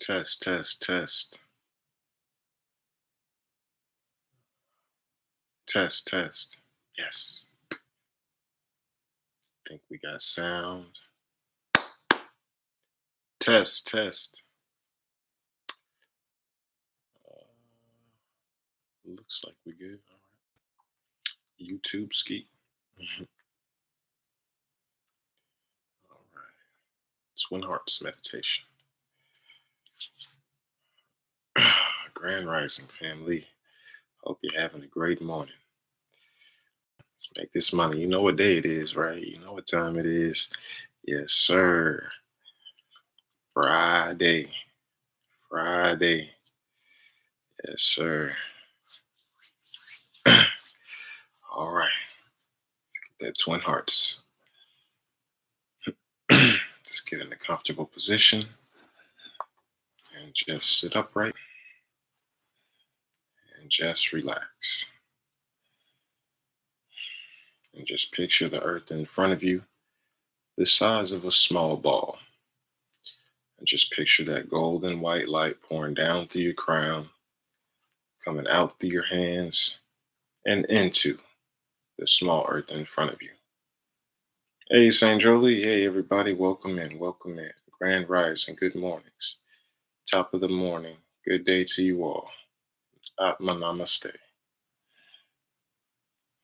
Test, test, test, test, test. Yes, think we got sound. Test, test. Uh, Looks like we good. All right. YouTube ski. Mhm. All right. Twin Hearts meditation. Grand Rising family. Hope you're having a great morning. Let's make this money. You know what day it is, right? You know what time it is. Yes, sir. Friday. Friday. Yes, sir. All right. That Twin Hearts. Just get in a comfortable position and just sit upright and just relax. And just picture the earth in front of you, the size of a small ball. And just picture that golden white light pouring down through your crown, coming out through your hands, and into the small earth in front of you. Hey, St. Jolie. Hey, everybody. Welcome in. Welcome in. Grand Rising. Good mornings. Top of the morning. Good day to you all. Atma Namaste.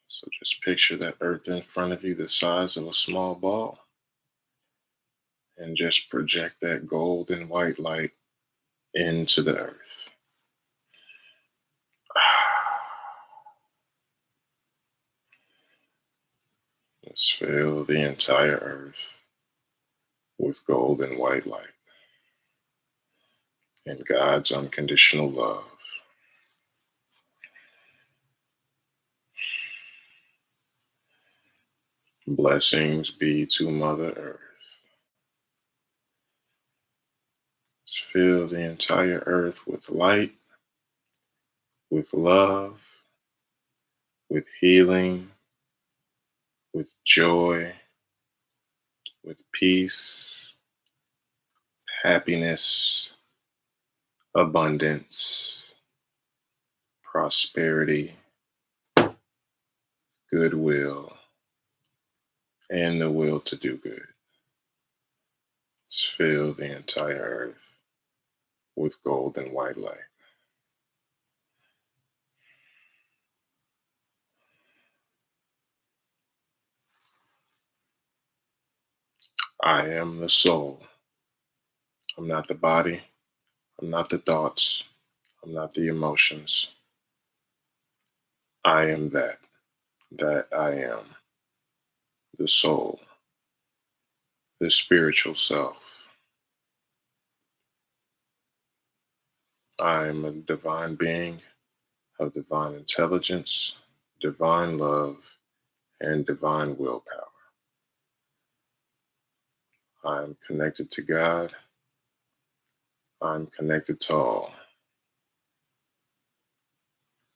So just picture that earth in front of you, the size of a small ball, and just project that golden white light into the earth. Just fill the entire earth with golden white light and God's unconditional love. Blessings be to Mother Earth. Just fill the entire earth with light, with love, with healing, with joy, with peace, happiness, abundance, prosperity, goodwill, and the will to do good. Just fill the entire earth with golden white light. I am the soul. I'm not the body. I'm not the thoughts. I'm not the emotions. I am that. That I am. The soul. The spiritual self. I am a divine being of divine intelligence, divine love, and divine willpower. I am connected to God. I'm connected to all.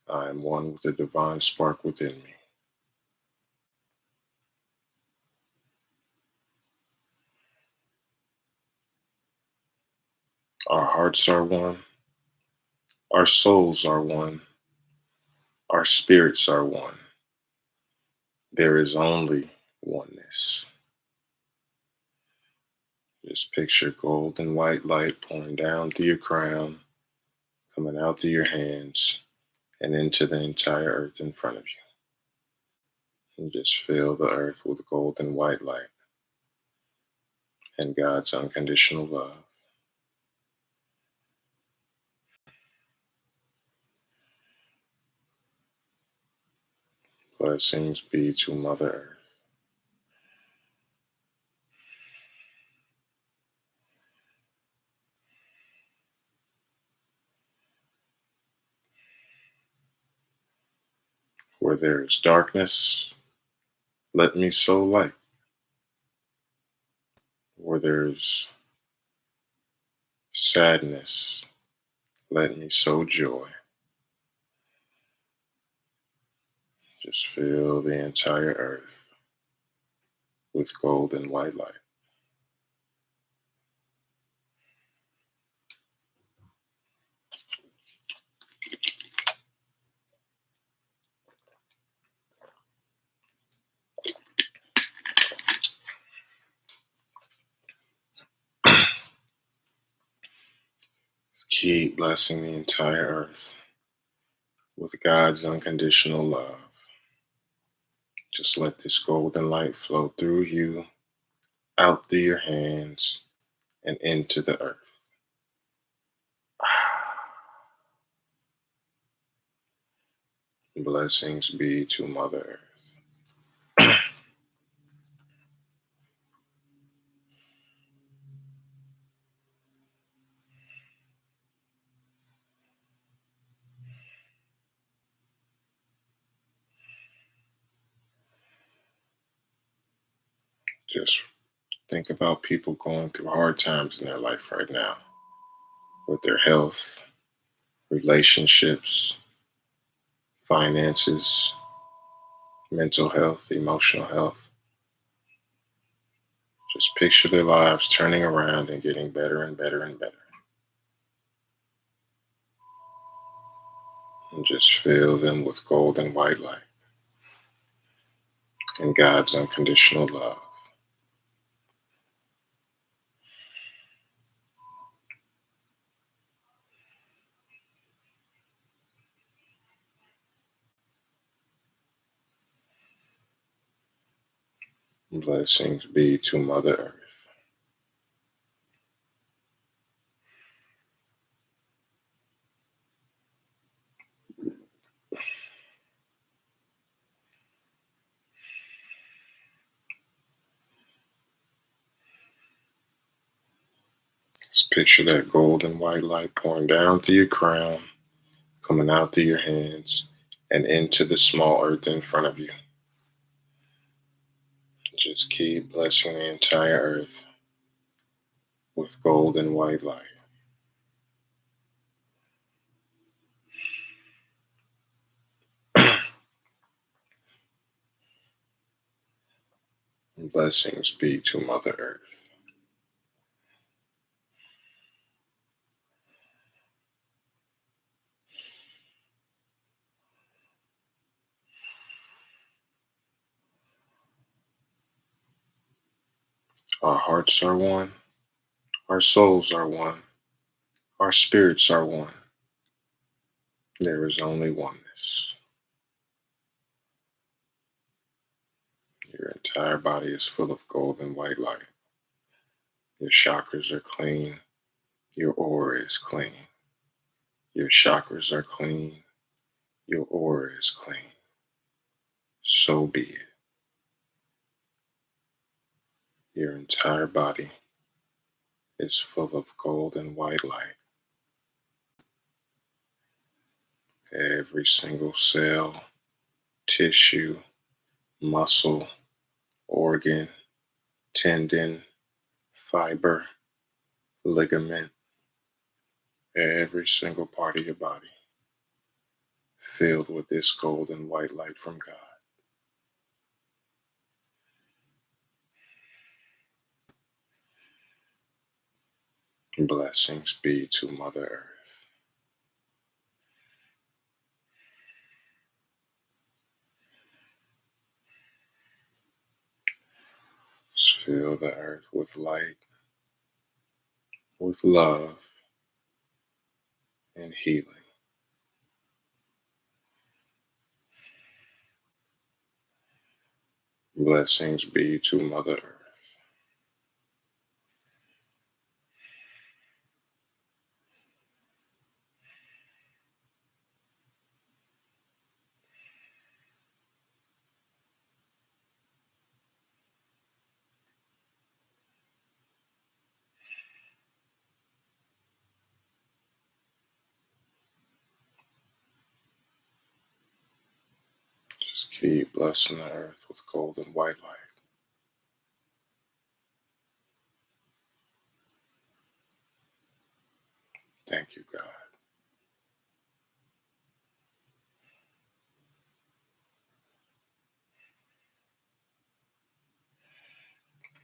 I am one with the divine spark within me. Our hearts are one. Our souls are one. Our spirits are one. There is only oneness. Just picture golden white light pouring down through your crown, coming out through your hands, and into the entire earth in front of you. And just fill the earth with golden white light and God's unconditional love. Blessings be to Mother Earth. Where there is darkness, let me sow light. Where there is sadness, let me sow joy. Just fill the entire earth with golden white light. Keep blessing the entire earth with God's unconditional love. Just let this golden light flow through you, out through your hands, and into the earth. Blessings be to Mother Earth. Just think about people going through hard times in their life right now with their health, relationships, finances, mental health, emotional health. Just picture their lives turning around and getting better and better and better. And just fill them with golden white light and God's unconditional love. Blessings be to Mother Earth. Just picture that golden white light pouring down through your crown, coming out through your hands, and into the small earth in front of you. Just keep blessing the entire earth with golden white light. Blessings be to Mother Earth. Our hearts are one, our souls are one, our spirits are one. There is only oneness. Your entire body is full of golden white light. Your chakras are clean. Your aura is clean. Your chakras are clean. Your aura is clean. So be it. Your entire body is full of golden white light. Every single cell, tissue, muscle, organ, tendon, fiber, ligament, every single part of your body filled with this golden white light from God. Blessings be to Mother Earth. Just fill the earth with light, with love, and healing. Blessings be to Mother Earth. Just keep blessing the earth with golden white light. Thank you, God.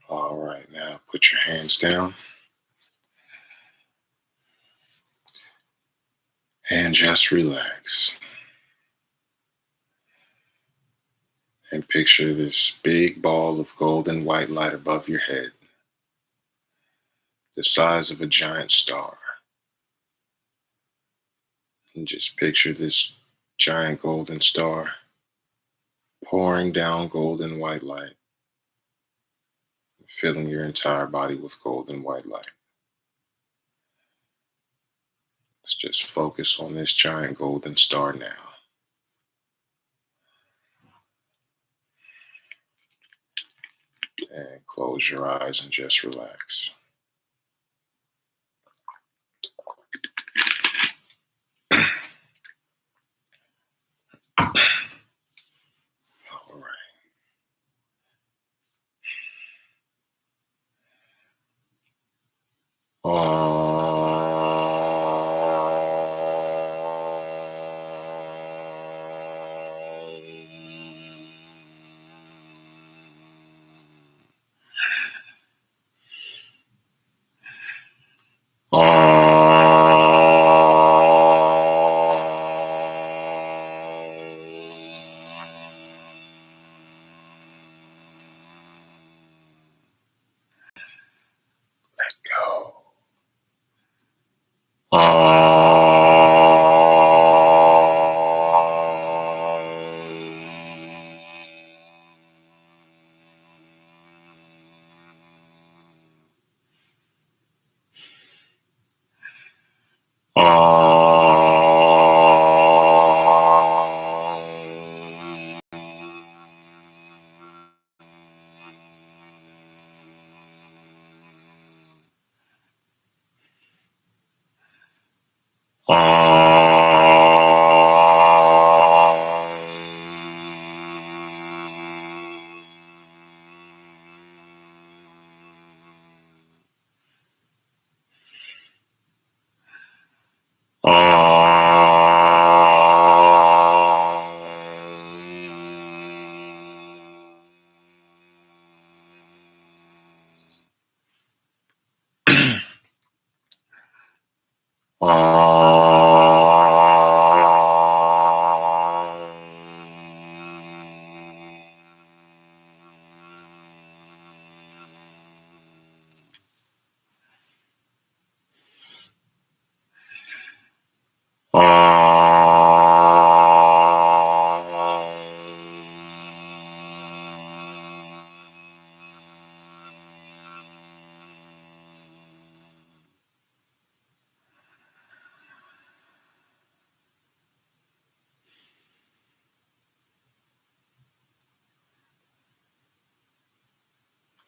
All right, now put your hands down and just relax. And picture this big ball of golden white light above your head, the size of a giant star. And just picture this giant golden star pouring down golden white light, filling your entire body with golden white light. Let's just focus on this giant golden star now. And close your eyes and just relax. All right. Let go.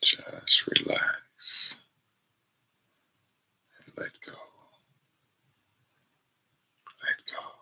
Just relax and let go. Let go.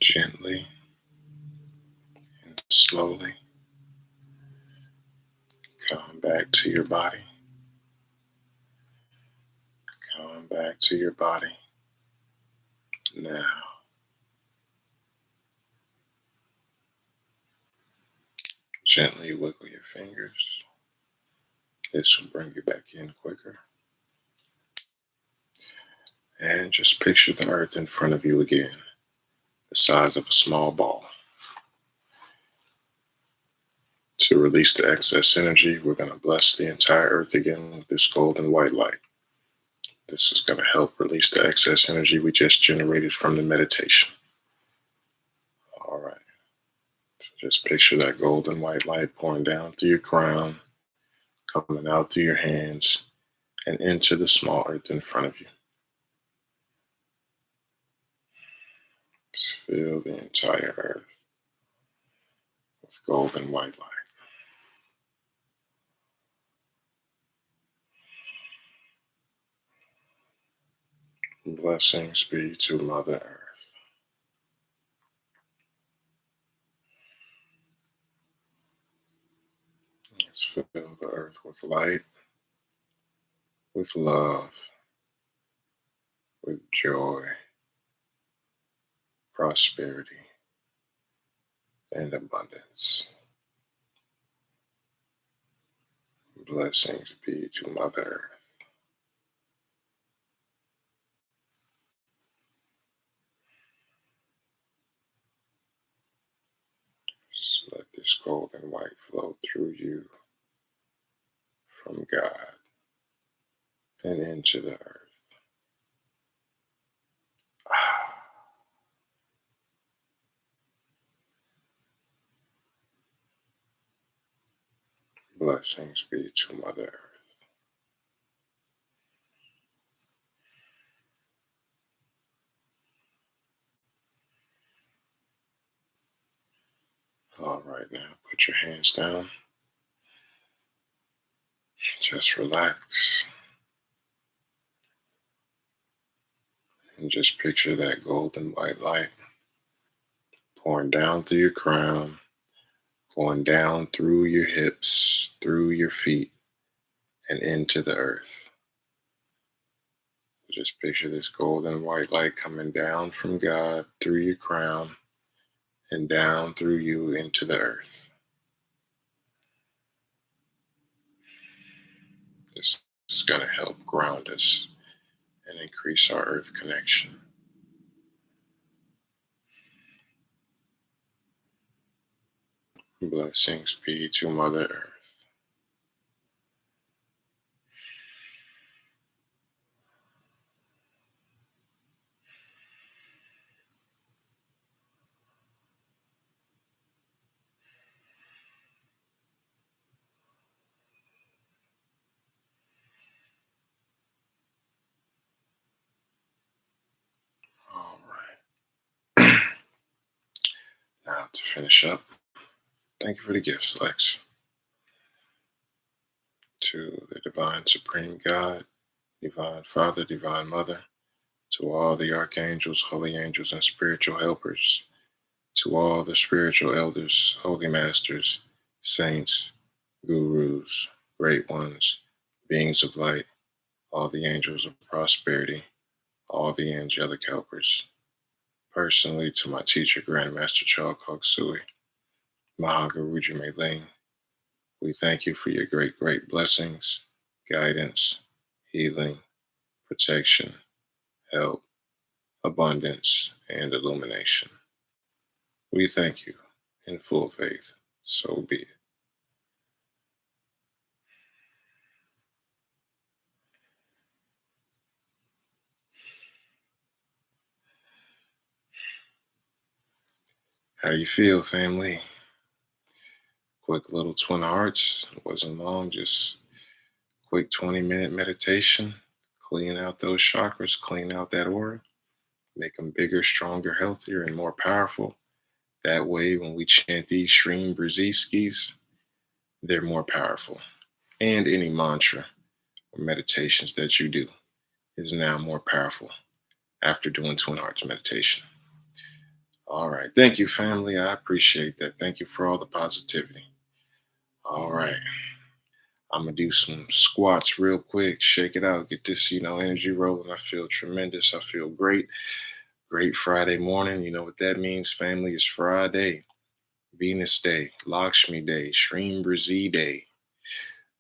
Gently and slowly come back to your body. Come back to your body. Now, gently wiggle your fingers. This will bring you back in quicker. And just picture the earth in front of you again, the size of a small ball. To release the excess energy, we're going to bless the entire earth again with this golden white light. This is going to help release the excess energy we just generated from the meditation. All right. So just picture that golden white light pouring down through your crown, coming out through your hands, and into the small earth in front of you. Just fill the entire earth with golden white light. Blessings be to Mother Earth. Let's fill the earth with light, with love, with joy, prosperity, and abundance. Blessings be to Mother Earth. Just let this golden white flow through you from God and into the earth. Blessings be to Mother Earth. All right, now put your hands down. Just relax. And just picture that golden white light pouring down through your crown, going down through your hips, through your feet, and into the earth. Just picture this golden white light coming down from God through your crown and down through you into the earth. This is going to help ground us and increase our earth connection. Blessings be to Mother Earth. All right. Now to finish up, thank you for the gifts, Lex. To the Divine Supreme God, Divine Father, Divine Mother, to all the archangels, holy angels, and spiritual helpers, to all the spiritual elders, holy masters, saints, gurus, great ones, beings of light, all the angels of prosperity, all the angelic helpers. Personally, to my teacher, Grandmaster Chok Sui, Mahaguru Jume Ling, we thank you for your great, great blessings, guidance, healing, protection, help, abundance, and illumination. We thank you in full faith. So be it. How do you feel, family? Quick little twin hearts. It wasn't long, just quick 20-minute meditation. Clean out those chakras, clean out that aura, make them bigger, stronger, healthier, and more powerful. That way, when we chant these SHREEM BRZEE skis, they're more powerful. And any mantra or meditations that you do is now more powerful after doing Twin Hearts meditation. All right. Thank you, family. I appreciate that. Thank you for all the positivity. All right. I'm gonna do some squats real quick, shake it out, get this, energy rolling. I feel tremendous. I feel great. Great Friday morning. You know what that means, family? It's Friday, Venus Day, Lakshmi Day, SHREEM BRZEE Day.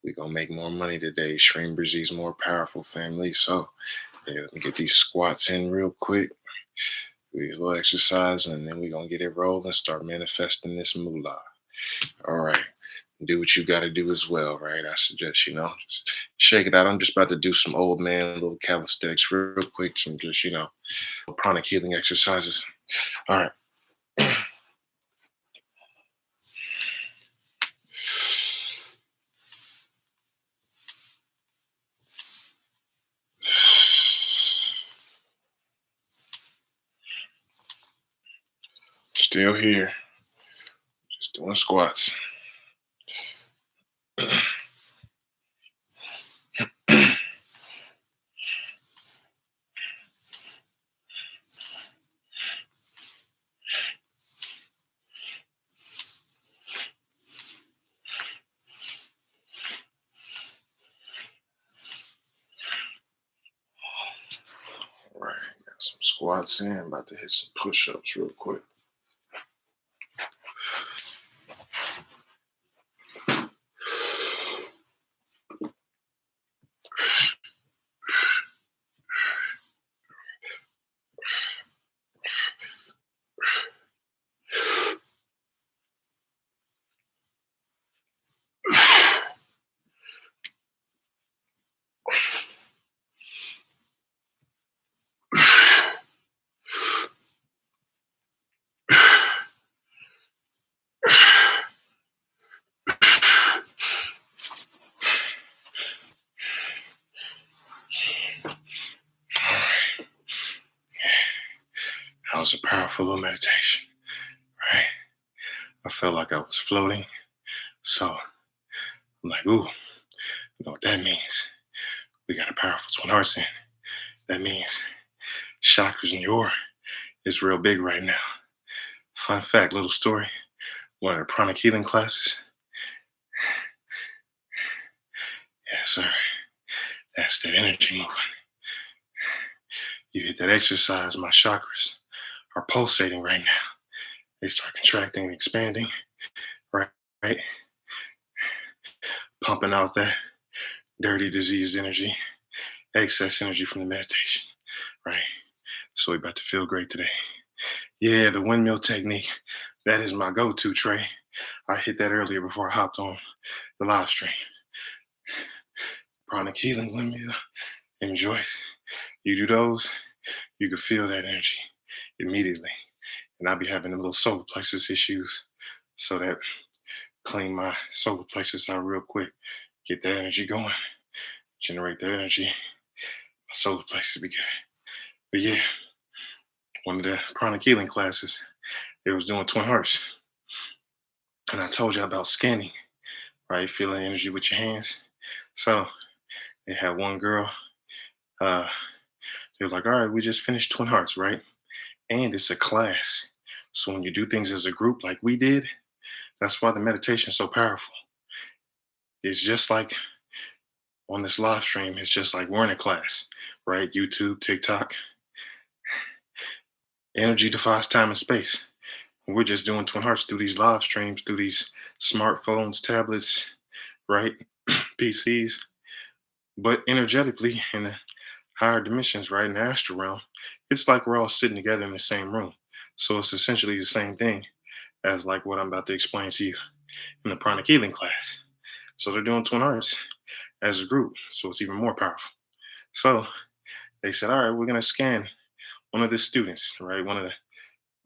We're gonna make more money today. SHREEM BRZEE is more powerful, family. So yeah, let me get these squats in real quick. Do a little exercise, and then we're gonna get it rolling, start manifesting this moolah. All right. Do what you got to do as well, right? I suggest, just shake it out. I'm just about to do some old man, little calisthenics real quick, some just, pranic healing exercises. All right. Still here, just doing squats. All right, got some squats in. About to hit some push-ups real quick. All right, that was a powerful little meditation, right? I felt like I was floating. So I'm like, ooh, you know what that means? We got a powerful twin hearts in. That means chakras in your aura is real big right now. Fun fact, little story. One of the pranic healing classes. Yes, sir. That's that energy moving. You hit that exercise, my chakras are pulsating right now. They start contracting and expanding, right? Right? Pumping out that dirty, diseased energy, excess energy from the meditation, right? So we're about to feel great today. Yeah, the windmill technique. That is my go-to, Trey. I hit that earlier before I hopped on the live stream. Pranic healing windmill. Enjoy. You do those, you can feel that energy immediately. And I'll be having them little solar plexus issues. So that clean my solar plexus out real quick. Get that energy going. Generate that energy. My solar plexus be good. But yeah, one of the pranic healing classes, it was doing twin hearts. And I told you about scanning, right? Feeling energy with your hands. So they had one girl, uh, they were like, all right, we just finished twin hearts, right? And it's a class. So when you do things as a group like we did, that's why the meditation is so powerful. It's just like on this live stream, it's just like we're in a class, right? YouTube, TikTok. Energy defies time and space. And we're just doing twin hearts through these live streams, through these smartphones, tablets, right? PCs. But energetically, in the higher dimensions, right? In the astral realm, it's like we're all sitting together in the same room. So it's essentially the same thing as like what I'm about to explain to you in the pranic healing class. So they're doing twin hearts as a group. So it's even more powerful. So they said, all right, we're going to scan one of the students, right? One of the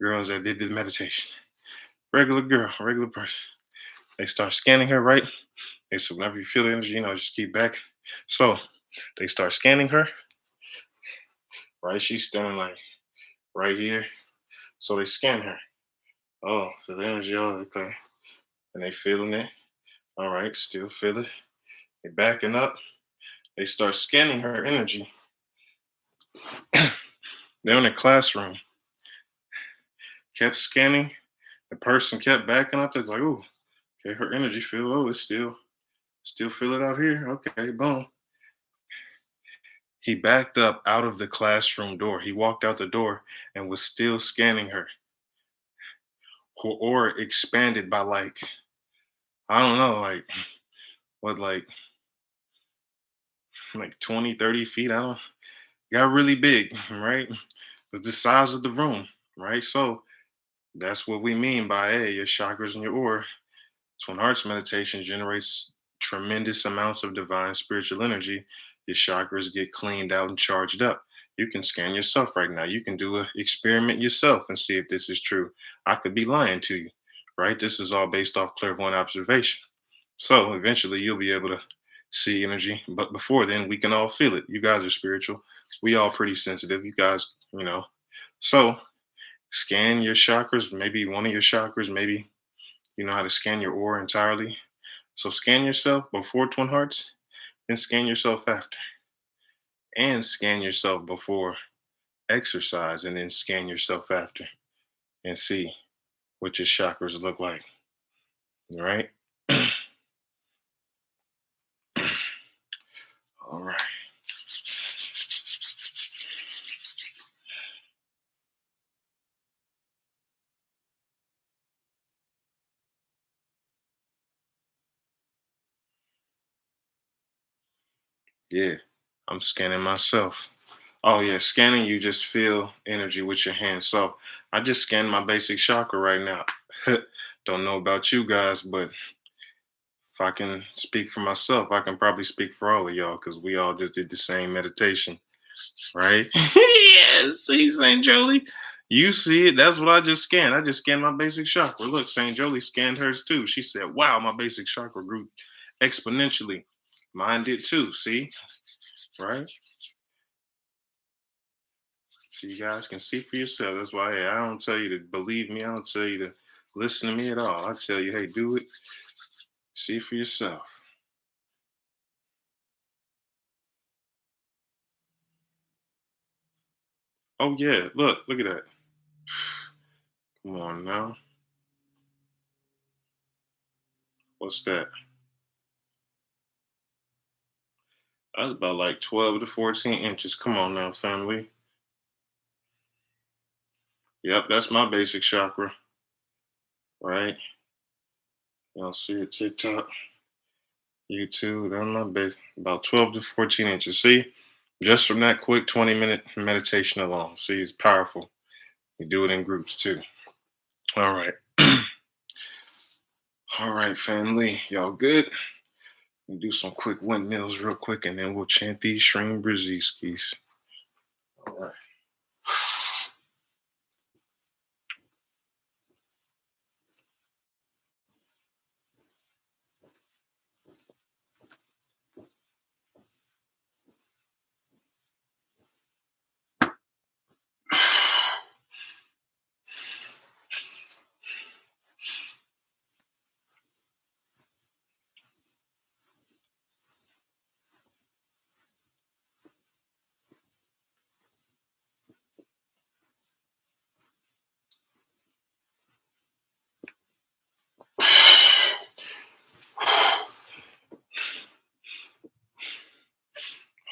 girls that did the meditation. Regular girl, regular person. They start scanning her, right? They said, whenever you feel the energy, just keep back. So they start scanning her, right? She's standing like right here. So they scan her. Oh, feel the energy. Oh, okay. And they feeling it. All right, still feel it. They backing up. They start scanning her energy. They're in a classroom. kept scanning. The person kept backing up. It's like, oh, okay, her energy field. Oh, it's still feel it out here. Okay, boom. He backed up out of the classroom door. He walked out the door and was still scanning her. Or expanded by like, I don't know, like what, like 20, 30 feet. I don't, got really big, right? With the size of the room, right? So that's what we mean by, hey, your chakras and your aura. Twin Hearts meditation generates tremendous amounts of divine spiritual energy. Your chakras get cleaned out and charged up. You can scan yourself right now. You can do an experiment yourself and see if this is true. I could be lying to you, right? This is all based off clairvoyant observation. So eventually you'll be able to see energy. But before then, we can all feel it. You guys are spiritual. We all pretty sensitive. You guys, you know. So scan your chakras, maybe one of your chakras, maybe you know how to scan your aura entirely. So scan yourself before Twin Hearts, then scan yourself after. And scan yourself before exercise, and then scan yourself after and see what your chakras look like. Right? All right. Yeah. I'm scanning myself. Oh yeah, scanning you just feel energy with your hands. So I just scanned my basic chakra right now. Don't know about you guys, but if I can speak for myself, I can probably speak for all of y'all because we all just did the same meditation, right? Yes, see, St. Jolie. You see it. That's what I just scanned. I just scanned my basic chakra. Look, St. Jolie scanned hers too. She said, wow, my basic chakra grew exponentially. Mine did too. See, right? So you guys can see for yourself. That's why, hey, I don't tell you to believe me. I don't tell you to listen to me at all. I tell you, hey, do it. See for yourself. Oh yeah, look at that. Come on now. What's that? That's about like 12 to 14 inches. Come on now, family. Yep, that's my basic chakra, right? Y'all see it TikTok, YouTube. That's my base. About 12 to 14 inches. See? Just from that quick 20-minute meditation alone. See, it's powerful. We do it in groups too. All right. All right, family. Y'all good? We do some quick windmills real quick and then we'll chant these SHREEM BRZEE skis. All right.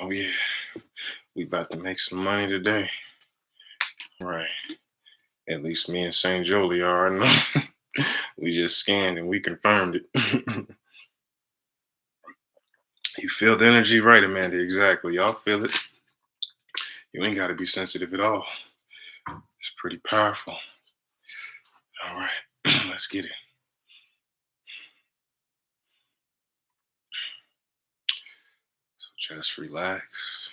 Oh yeah. We about to make some money today. Right. At least me and St. Jolie are. I know. We just scanned and we confirmed it. You feel the energy, right, Amanda? Exactly. Y'all feel it. You ain't got to be sensitive at all. It's pretty powerful. All right. Let's get it. So just relax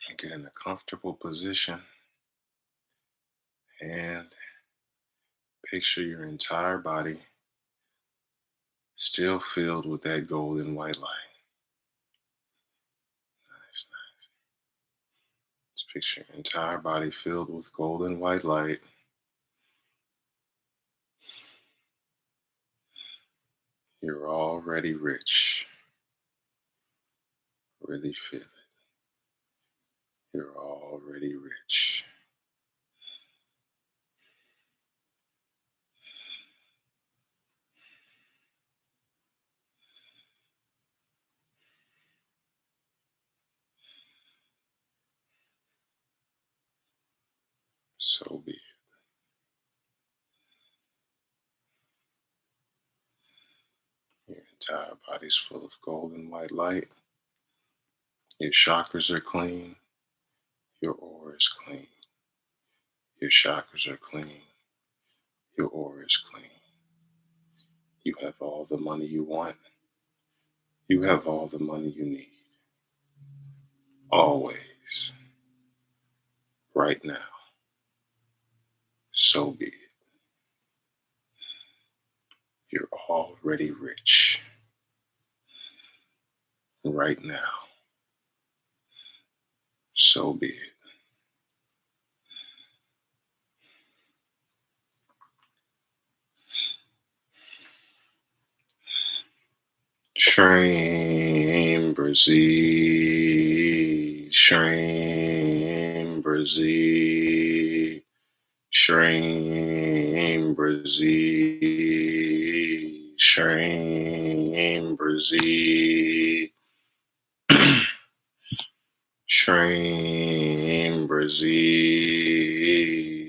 and get in a comfortable position and picture your entire body still filled with that golden white light. Nice, nice. Just picture your entire body filled with golden white light. You're already rich. Really feel it. You're already rich. So be it. Your entire body's full of golden white light. Your chakras are clean. Your aura is clean. Your chakras are clean. Your aura is clean. You have all the money you want. You have all the money you need. Always. Right now. So be it. You're already rich. Right now. So be it. SHREEM, BRZEE, SHREEM, BRZEE, SHREEM, BRZEE, SHREEM, BRZEE, SHREEM, BRZEE,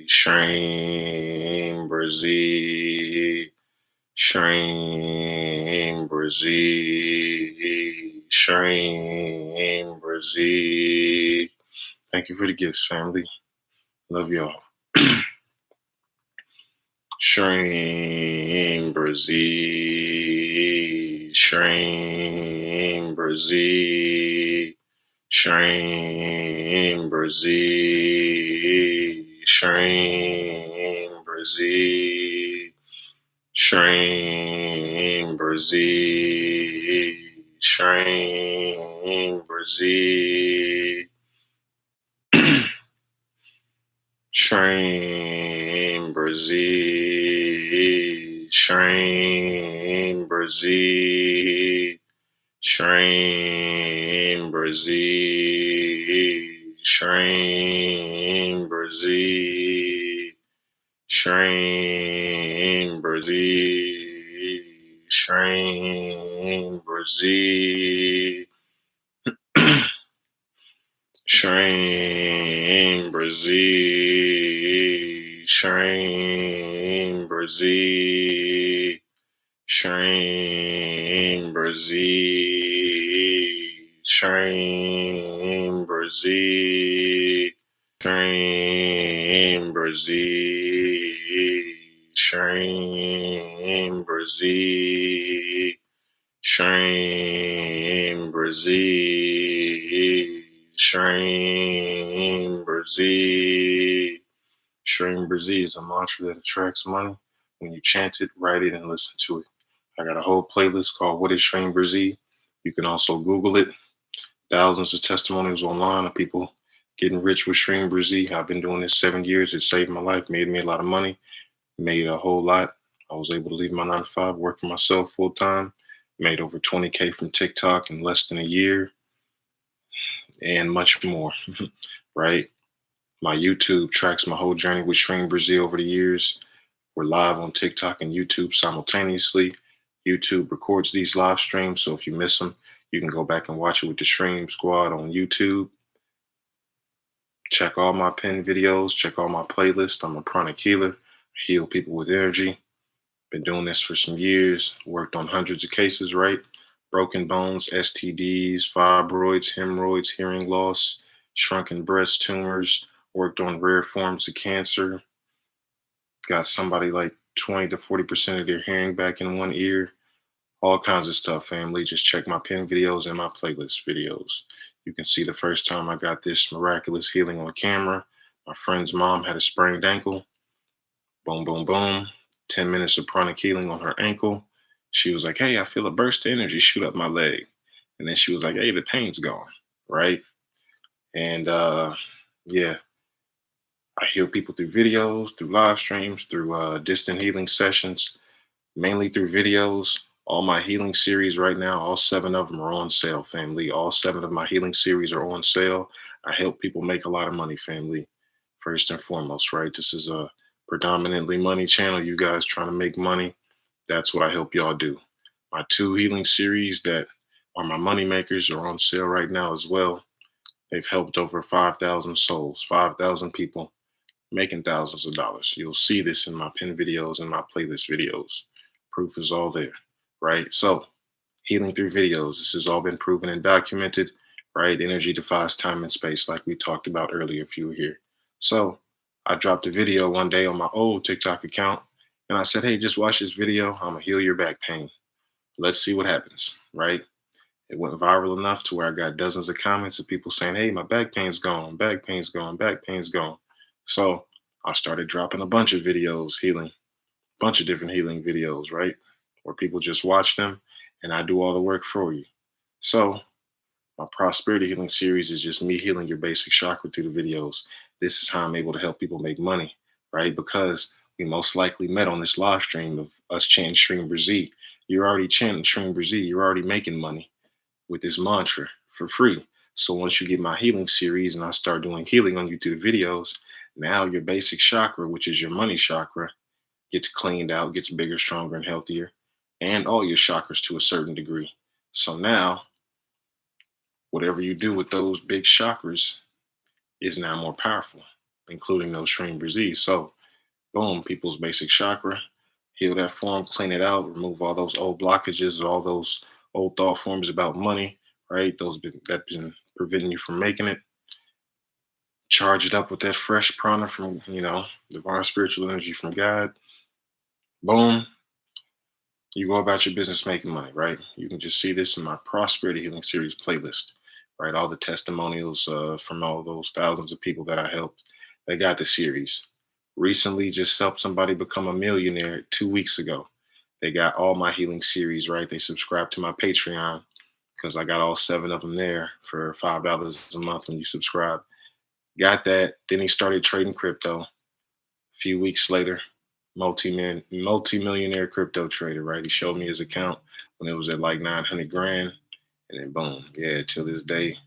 SHREEM, BRZEE, SHREEM, BRZEE, SHREEM, BRZEE. Thank you for the gifts, family. Love y'all. SHREEM, BRZEE, SHREEM, BRZEE, SHREEM, BRZEE, SHREEM, BRZEE, SHREEM, BRZEE, SHREEM, BRZEE, SHREEM, BRZEE, SHREEM, BRZEE, SHREEM, BRZEE, SHREEM, BRZEE, SHREEM, BRZEE, SHREEM, BRZEE, SHREEM, BRZEE, SHREEM, BRZEE, SHREEM, BRZEE, SHREEM, BRZEE, SHREEM, BRZEE, SHREEM, BRZEE, SHREEM, BRZEE, SHREEM, BRZEE. SHREEM, BRZEE is a mantra that attracts money. When you chant it, write it, and listen to it. I got a whole playlist called What is SHREEM, BRZEE? You can also Google it. Thousands of testimonials online of people getting rich with SHREEM, BRZEE. I've been doing this 7 years. It saved my life, made me a lot of money, made a whole lot. I was able to leave my 9 to 5, work for myself full time, made over 20K from TikTok in less than a year, and much more, right? My YouTube tracks my whole journey with SHREEM, BRZEE over the years. We're live on TikTok and YouTube simultaneously. YouTube records these live streams, so if you miss them, you can go back and watch it with the SHREEM Squad on YouTube. Check all my pinned videos, check all my playlists. I'm a pranic healer, heal people with energy. Been doing this for some years, worked on hundreds of cases, right? Broken bones, STDs, fibroids, hemorrhoids, hearing loss, shrunken breast tumors, worked on rare forms of cancer, got somebody like 20 to 40% of their hearing back in one ear, all kinds of stuff, family. Just check my pin videos and my playlist videos. You can see the first time I got this miraculous healing on camera. My friend's mom had a sprained ankle. Boom, boom, boom. 10 minutes of pranic healing on her ankle. She was like, hey, I feel a burst of energy shoot up my leg. And then she was like, hey, the pain's gone. Right. And yeah, I heal people through videos, through live streams, through distant healing sessions, mainly through videos. All my healing series right now, all 7 of them are on sale, family. All 7 of my healing series are on sale. I help people make a lot of money, family. First and foremost, right? This is a predominantly money channel. You guys trying to make money. That's what I help y'all do. My 2 healing series that are my money makers are on sale right now as well. They've helped over 5,000 souls, 5,000 people making thousands of dollars. You'll see this in my pin videos and my playlist videos. Proof is all there, right? So, healing through videos. This has all been proven and documented, right? Energy defies time and space, like we talked about earlier if you were here. So, I dropped a video one day on my old TikTok account and I said, hey, just watch this video. I'm going to heal your back pain. Let's see what happens, right? It went viral enough to where I got dozens of comments of people saying, hey, my back pain's gone, back pain's gone, back pain's gone. So I started dropping a bunch of videos healing, bunch of different healing videos, right? Where people just watch them and I do all the work for you. So my prosperity healing series is just me healing your basic chakra through the videos. This is how I'm able to help people make money, right? Because we most likely met on this live stream of us chanting SHREEM BRZEE. You're already chanting SHREEM BRZEE. You're already making money with this mantra for free. So once you get my healing series and I start doing healing on you through the videos, now your basic chakra, which is your money chakra, gets cleaned out, gets bigger, stronger, and healthier, and all your chakras to a certain degree. So now, whatever you do with those big chakras is now more powerful, including those SHREEM BRZEE. So, boom, people's basic chakra, heal that form, clean it out, remove all those old blockages, all those old thought forms about money, right? That been preventing you from making it. Charge it up with that fresh prana from, divine spiritual energy from God. Boom, you go about your business making money, right? You can just see this in my Prosperity Healing Series playlist, right? All the testimonials from all those thousands of people that I helped. They got the series. Recently, just helped somebody become a millionaire 2 weeks ago. They got all my healing series, right? They subscribed to my Patreon because I got all 7 of them there for $5 a month when you subscribe. Got that. Then he started trading crypto. A few weeks later, multi-millionaire crypto trader, right? He showed me his account when it was at like 900 grand. And then boom, yeah, till this day,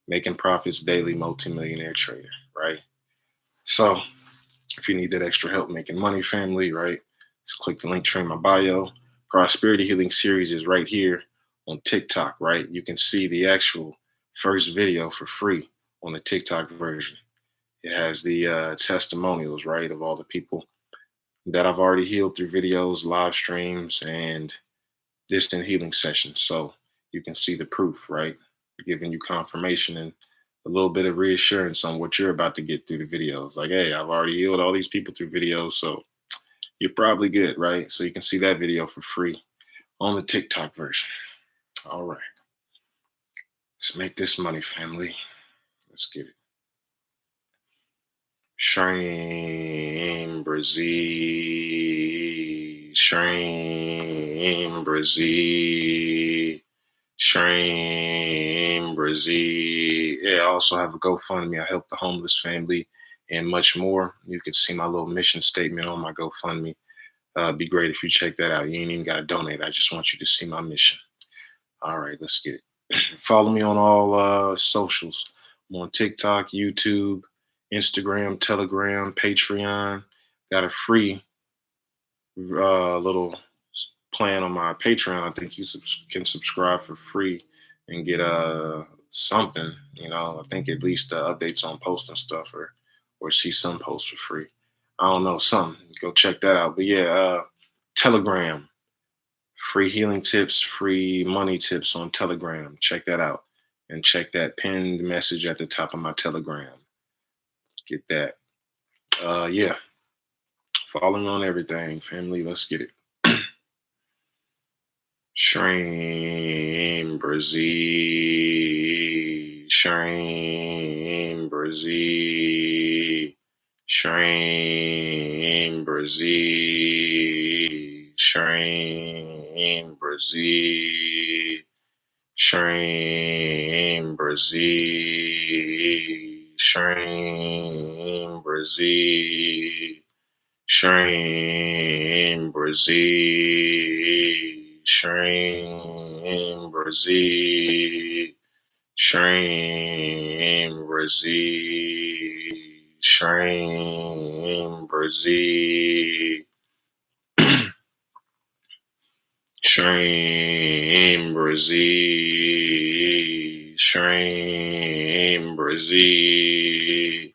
making profits daily, multi-millionaire trader, right? So if you need that extra help making money, family, right? Just click the link tree in my bio. Prosperity Healing Series is right here on TikTok, right? You can see the actual first video for free on the TikTok version. It has the testimonials, right, of all the people that I've already healed through videos, live streams, and distant healing sessions. So you can see the proof, right? Giving you confirmation and a little bit of reassurance on what you're about to get through the videos. Like, hey, I've already healed all these people through videos, so you're probably good, right? So you can see that video for free on the TikTok version. All right. Let's make this money, family. Let's get it. SHREEM BRZEE, SHREEM BRZEE, SHREEM BRZEE. Yeah, I also have a GoFundMe. I help the homeless family and much more. You can see my little mission statement on my GoFundMe. It'd be great if you check that out. You ain't even got to donate. I just want you to see my mission. All right, let's get it. Follow me on all socials. I'm on TikTok, YouTube, Instagram, Telegram, Patreon. Got a free little plan on my Patreon. I think you can subscribe for free and get something. I think at least updates on posts and stuff, or see some posts for free. I don't know, something. Go check that out. But yeah, Telegram. Free healing tips, free money tips on Telegram. Check that out. And check that pinned message at the top of my Telegram. Get that. Yeah. Following on everything, family. Let's get it. SHREEM BRZEE, SHREEM BRZEE, SHREEM BRZEE, SHREEM BRZEE, SHREEM BRZEE, SHREEM BRZEE, SHREEM BRZEE, SHREEM BRZEE, SHREEM BRZEE, SHREEM BRZEE, SHREEM BRZEE, SHREEM BRZEE,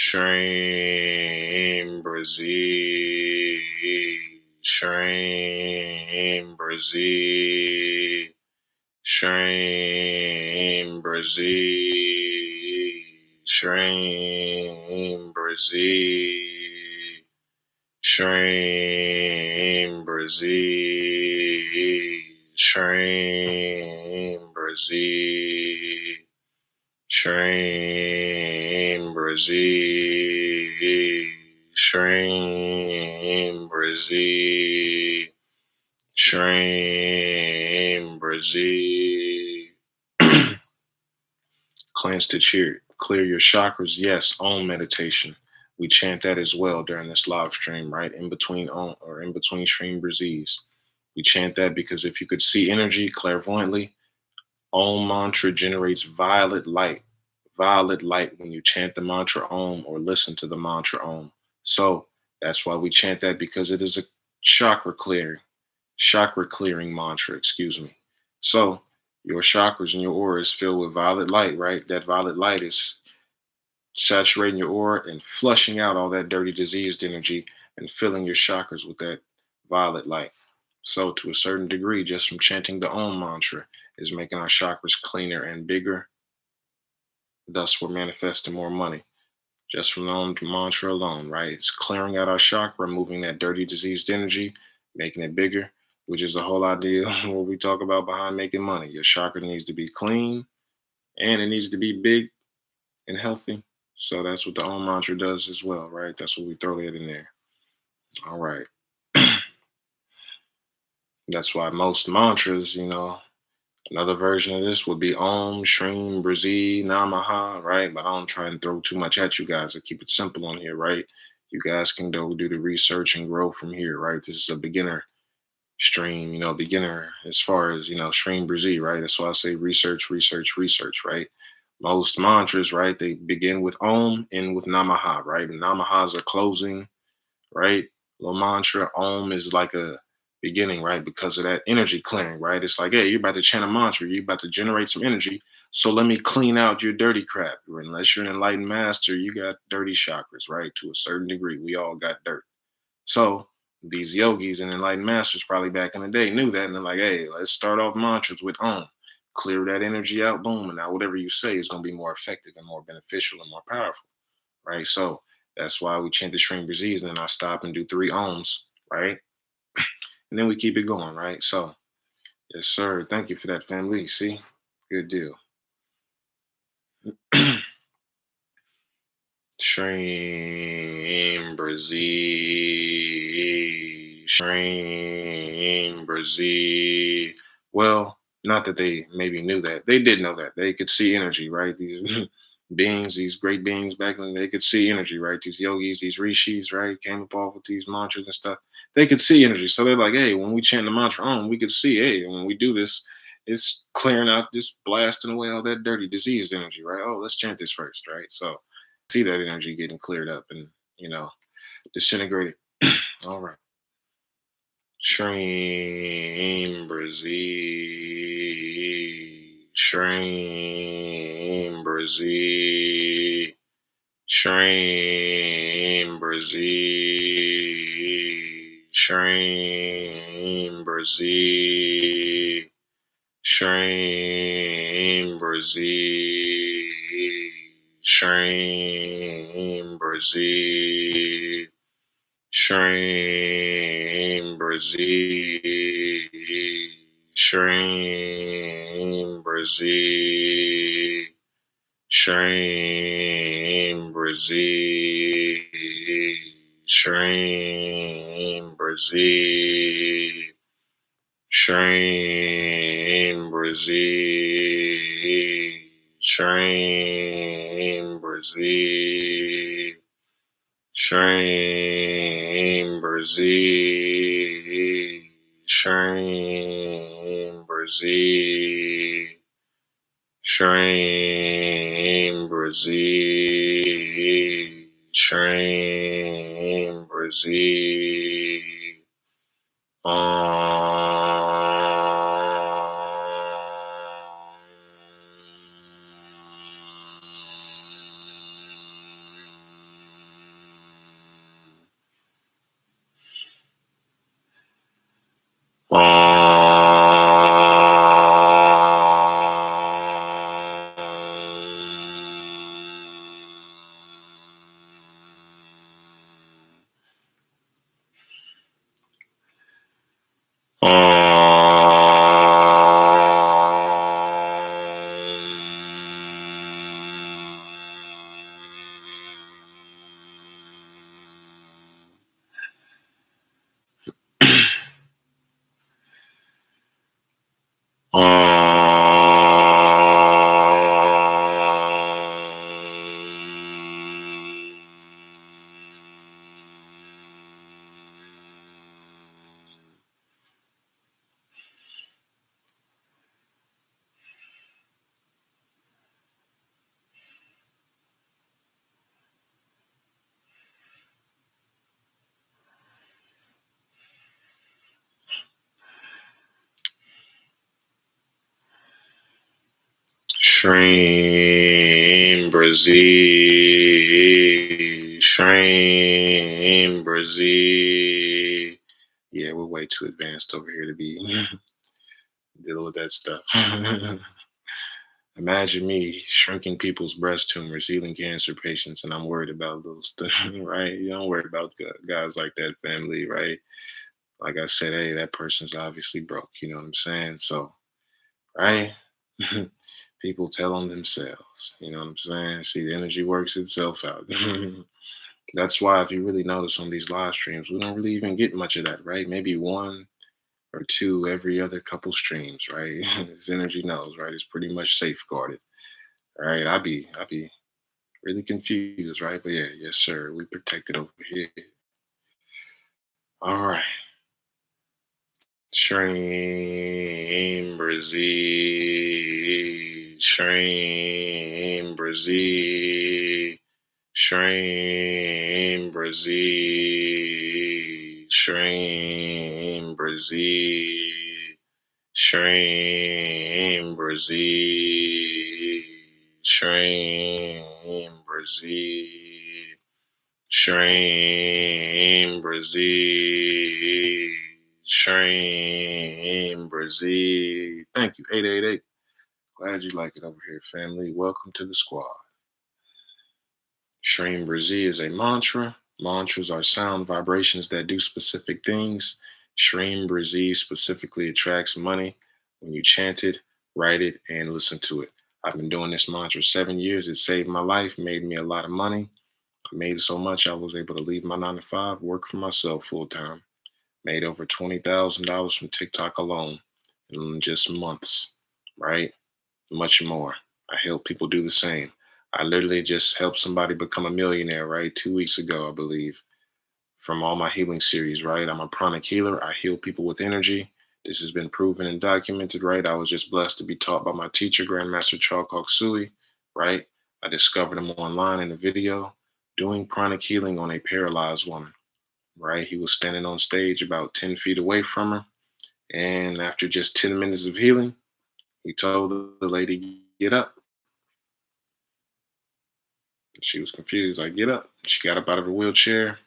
SHREEM, BRZEE, SHREEM, BRZEE, SHREEM, BRZEE, SHREEM, BRZEE, SHREEM, BRZEE, SHREEM, BRZEE, SHREEM, BRZEE, SHREEM, BRZEE, SHREEM, BRZEE. Cleanse to clear your chakras. Yes, Om meditation. We chant that as well during this live stream, right? In between Om or in between SHREEM, BRZEEs. We chant that because if you could see energy clairvoyantly, Om mantra generates violet light. Violet light when you chant the mantra Om or listen to the mantra Om. So that's why we chant that, because it is a chakra clearing mantra, excuse me. So your chakras and your aura is filled with violet light, right? That violet light is saturating your aura and flushing out all that dirty, diseased energy and filling your chakras with that violet light. So, to a certain degree, just from chanting the Om mantra is making our chakras cleaner and bigger. Thus, we're manifesting more money just from the Om mantra alone, right? It's clearing out our chakra, moving that dirty, diseased energy, making it bigger, which is the whole idea what we talk about behind making money. Your chakra needs to be clean and it needs to be big and healthy. So that's what the Om mantra does as well, right? That's what we throw it in there. All right. That's why most mantras, another version of this would be Om, Shreem, BRZEE, Namaha, right? But I don't try and throw too much at you guys. I keep it simple on here, right? You guys can go do the research and grow from here, right? This is a beginner stream, beginner as far as, Shreem, BRZEE, right? That's why I say research, research, research, right? Most mantras, right? They begin with Om, end with Namaha, right? And Namahas are closing, right? Little mantra. Om is like a beginning, right? Because of that energy clearing, right? It's like, hey, you're about to chant a mantra, you're about to generate some energy. So let me clean out your dirty crap. Unless you're an enlightened master, you got dirty chakras, right? To a certain degree, we all got dirt. So these yogis and enlightened masters probably back in the day knew that, and they're like, hey, let's start off mantras with Om. Clear that energy out, boom, and now whatever you say is going to be more effective and more beneficial and more powerful, right? So that's why we chant the SHREEM, BRZEEs, and then I stop and do 3 ohms, right? And then we keep it going, right? So, yes, sir. Thank you for that, family. See, good deal. SHREEM, BRZEE, SHREEM, BRZEE. Well, not that they maybe knew that. They did know that. They could see energy, right? These beings, these great beings back then, they could see energy, right? These yogis, these rishis, right? Came up off with these mantras and stuff. They could see energy. So they're like, hey, when we chant the mantra on, we could see, hey, when we do this, it's clearing out, just blasting away all that dirty, diseased energy, right? Oh, let's chant this first, right? So see that energy getting cleared up and, disintegrated. All right. SHREEM, BRZEE, SHREEM, BRZEE, SHREEM, BRZEE, SHREEM, BRZEE, SHREEM, BRZEE, SHREEM, BRZEE, SHREEM, BRZEE, SHREEM, BRZEE, SHREEM, BRZEE, SHREEM, BRZEE, SHREEM, BRZEE, SHREEM, BRZEE, SHREEM, BRZEE, SHREEM, BRZEE, SHREEM, BRZEE, SHREEM, BRZEE. SHREEM, BRZEE, SHREEM, BRZEE. Yeah, we're way too advanced over here to be dealing with that stuff. Imagine me shrinking people's breast tumors, healing cancer patients, and I'm worried about those stuff, right? You don't worry about guys like that, family, right? Like I said, hey, that person's obviously broke. You know what I'm saying? So, right? People tell on themselves. You know what I'm saying? See, the energy works itself out. That's why, if you really notice on these live streams, we don't really even get much of that, right? Maybe one or two every other couple streams, right? This energy knows, right? It's pretty much safeguarded, right? I'd be really confused, right? But yeah, yes, sir. We protected over here. All right. SHREEM, BRZEE, SHREEM, BRZEE, SHREEM, BRZEE, SHREEM, BRZEE, SHREEM, BRZEE, SHREEM, BRZEE, SHREEM, BRZEE, SHREEM, BRZEE. Thank you, 888. Glad you like it over here, family. Welcome to the squad. SHREEM, BRZEE is a mantra. Mantras are sound vibrations that do specific things. SHREEM, BRZEE specifically attracts money when you chant it, write it, and listen to it. I've been doing this mantra 7 years. It saved my life, made me a lot of money. I made so much I was able to leave my 9 to 5, work for myself full time. Made over $20,000 from TikTok alone in just months, right? Much more. I help people do the same. I literally just helped somebody become a millionaire, right? 2 weeks ago, I believe, from all my healing series, right? I'm a pranic healer. I heal people with energy. This has been proven and documented, right? I was just blessed to be taught by my teacher, Grandmaster Chalk Sui, right? I discovered him online in a video doing pranic healing on a paralyzed woman, right? He was standing on stage about 10 feet away from her. And after just 10 minutes of healing, he told the lady, get up. She was confused, like, get up. She got up out of her wheelchair,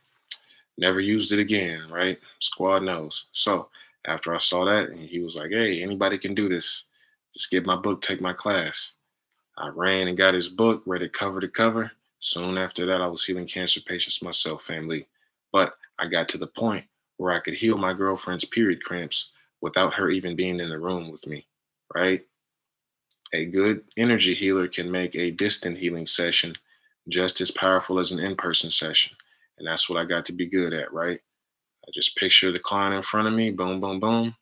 never used it again, right? Squad knows. So after I saw that, he was like, hey, anybody can do this. Just get my book, take my class. I ran and got his book, read it cover to cover. Soon after that, I was healing cancer patients myself, family. But I got to the point where I could heal my girlfriend's period cramps without her even being in the room with me, right? A good energy healer can make a distant healing session just as powerful as an in-person session. And that's what I got to be good at, right? I just picture the client in front of me, boom, boom, boom.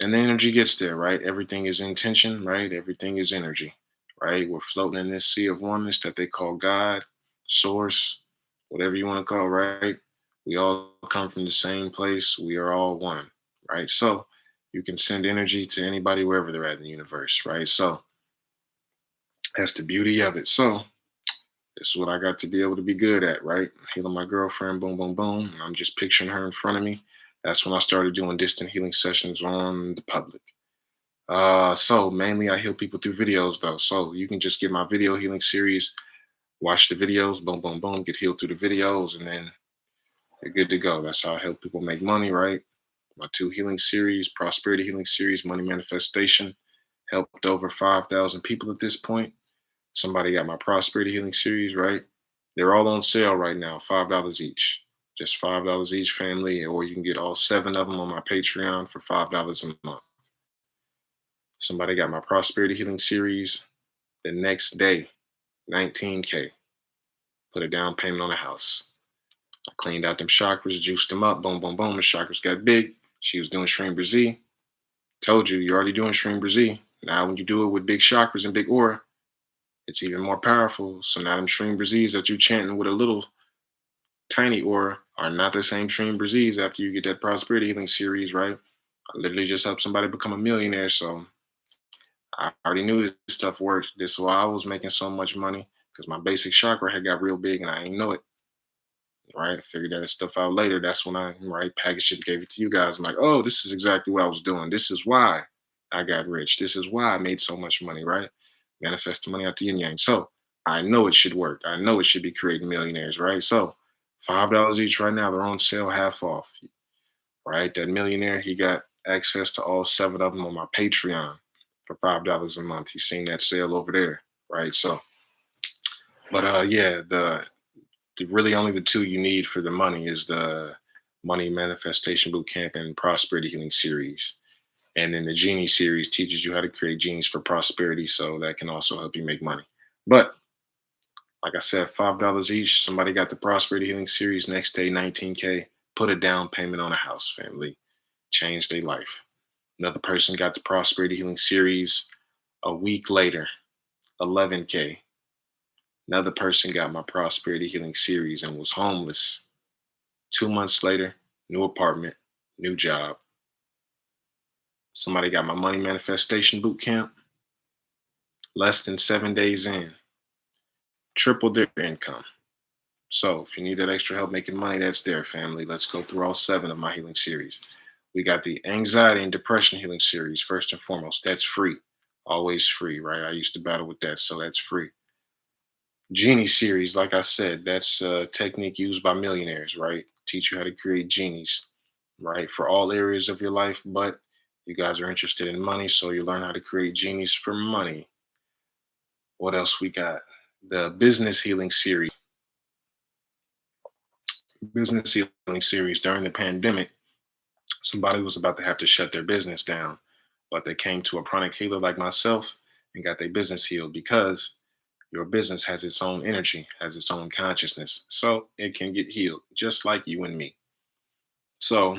And the energy gets there, right? Everything is intention, right? Everything is energy, right? We're floating in this sea of oneness that they call God, source, whatever you want to call, right? We all come from the same place. We are all one, right? So you can send energy to anybody wherever they're at in the universe, right? So that's the beauty of it. So this is what I got to be able to be good at, right? Healing my girlfriend, boom, boom, boom. And I'm just picturing her in front of me. That's when I started doing distant healing sessions on the public. So mainly I heal people through videos though. So you can just get my video healing series, watch the videos, boom, boom, boom, get healed through the videos, and then you're good to go. That's how I help people make money, right? My 2 healing series, prosperity healing series, money manifestation, helped over 5,000 people at this point. Somebody got my prosperity healing series, right? They're all on sale right now, $5 each. Just $5 each, family, or you can get all 7 of them on my Patreon for $5 a month. Somebody got my prosperity healing series the next day, 19K. Put a down payment on a house. I cleaned out them chakras, juiced them up, boom, boom, boom. The chakras got big. She was doing SHREEM, BRZEE. Told you, you're already doing SHREEM, BRZEE. Now, when you do it with big chakras and big aura, it's even more powerful. So now them SHREEM, BRZEEs that you chanting with a little tiny aura are not the same SHREEM, BRZEEs after you get that prosperity healing series, right? I literally just helped somebody become a millionaire. So I already knew this stuff worked. This is why I was making so much money, because my basic chakra had got real big and I didn't know it. Right? I figured that stuff out later. That's when I packaged it, gave it to you guys. I'm like, oh, this is exactly what I was doing. This is why I got rich. This is why I made so much money, right? Manifest the money out the yin yang. So I know it should work. I know it should be creating millionaires, right? So $5 each right now. They're on sale, half off, right? That millionaire, he got access to all seven of them on my Patreon for $5 a month. He's seen that sale over there, right? So, but yeah, the really only the two you need for the money is the Money Manifestation Bootcamp and Prosperity Healing Series. And then the Genie series teaches you how to create genies for prosperity. So that can also help you make money. But like I said, $5 each. Somebody got the Prosperity Healing Series, next day, 19K. Put a down payment on a house, family. Change their life. Another person got the Prosperity Healing Series a week later, 11K. Another person got my Prosperity Healing Series and was homeless. 2 months later, new apartment, new job. Somebody got my Money Manifestation Bootcamp. Less than 7 days in, tripled their income. So if you need that extra help making money, that's there, family. Let's go through all seven of my healing series. We got the Anxiety and Depression Healing Series, first and foremost. That's free. Always free, right? I used to battle with that, so that's free. Genie series, like I said, that's a technique used by millionaires, right? Teach you how to create genies, right? For all areas of your life, but you guys are interested in money, so you learn how to create genies for money. What else we got? The Business Healing Series. Business Healing Series during the pandemic. Somebody was about to have to shut their business down, but they came to a chronic healer like myself and got their business healed because your business has its own energy, has its own consciousness. So it can get healed just like you and me. So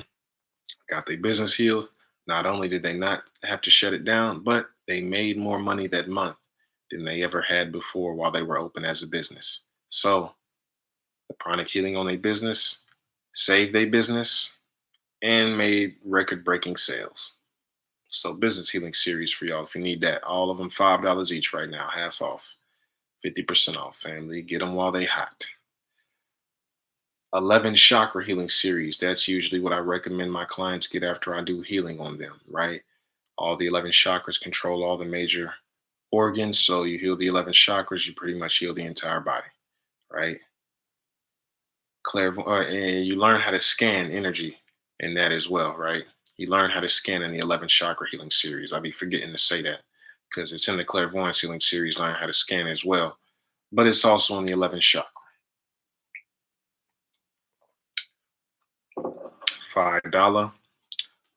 got their business healed. Not only did they not have to shut it down, but they made more money that month than they ever had before while they were open as a business. So the chronic healing on their business saved their business and made record breaking sales. So business healing series for y'all if you need that. All of them $5 each right now, half off, 50% off, family. Get them while they hot. 11 chakra healing series. That's usually what I recommend my clients get after I do healing on them, right? All the 11 chakras control all the major organs. So you heal the 11 chakras, you pretty much heal the entire body, right? And you learn how to scan energy in that as well, right? You learn how to scan in the 11 chakra healing series. I'll be forgetting to say that because it's in the clairvoyance healing series, learn how to scan as well, but it's also in the 11th chakra. $5.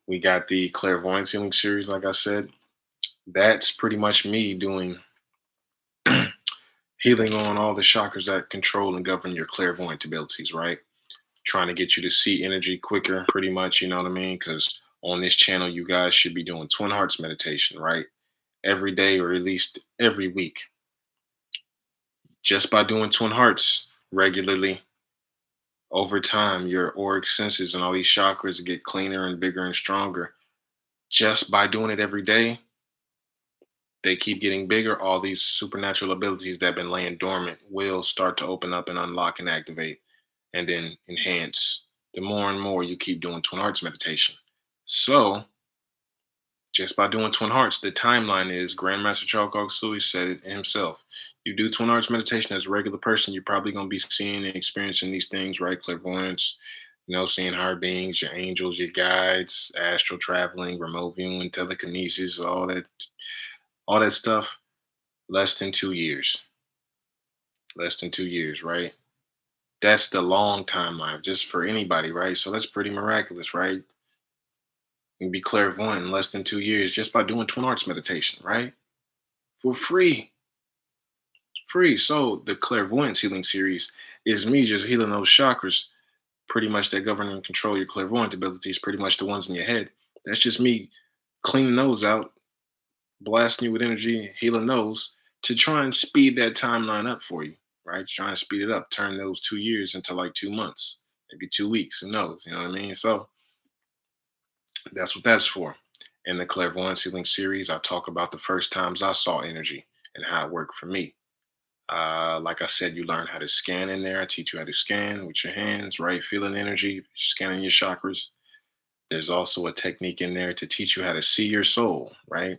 We got the clairvoyance healing series, like I said. That's pretty much me doing healing on all the chakras that control and govern your clairvoyant abilities, right? Trying to get you to see energy quicker, pretty much, you know what I mean? Because on this channel, you guys should be doing Twin Hearts meditation, right? Every day or at least every week. Just by doing Twin Hearts regularly, over time, your auric senses and all these chakras get cleaner and bigger and stronger. Just by doing it every day, they keep getting bigger. All these supernatural abilities that have been laying dormant will start to open up and unlock and activate and then enhance the more and more you keep doing Twin Hearts meditation. So, just by doing Twin Hearts, the timeline is Grandmaster Charles Sui said it himself. You do Twin Hearts meditation as a regular person, you're probably going to be seeing and experiencing these things, right? Clairvoyance, seeing higher beings, your angels, your guides, astral traveling, remote viewing, telekinesis, all that stuff. Less than 2 years. Less than 2 years, right? That's the long timeline just for anybody, right? So that's pretty miraculous, right? You can be clairvoyant in less than 2 years just by doing Twin Arts meditation, right? For free. Free. So the clairvoyance healing series is me just healing those chakras, pretty much that govern and control your clairvoyant abilities, pretty much the ones in your head. That's just me cleaning those out, blasting you with energy, healing those to try and speed that timeline up for you, right? Try and speed it up, turn those 2 years into like 2 months, maybe 2 weeks, who knows? You know what I mean? So that's what that's for. In the clairvoyance healing series, I talk about the first times I saw energy and how it worked for me. Like I said, you learn how to scan in there. I teach you how to scan with your hands, right? Feeling energy, scanning your chakras. There's also a technique in there to teach you how to see your soul, right?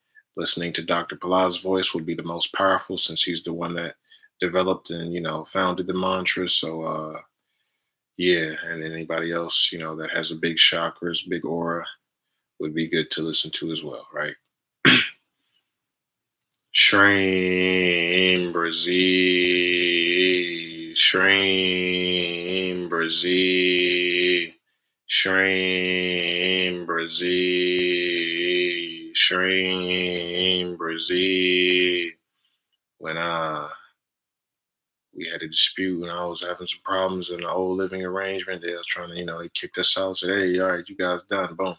Listening to Dr. Palaz's voice would be the most powerful since he's the one that developed and founded the mantra. So yeah, and anybody else that has a big chakras, big aura would be good to listen to as well, right? SHREEM, BRZEE, SHREEM, BRZEE, SHREEM, BRZEE, SHREEM, BRZEE. When we had a dispute and I was having some problems in the old living arrangement, they was trying to, they kicked us out, said, hey, all right, you guys done, boom,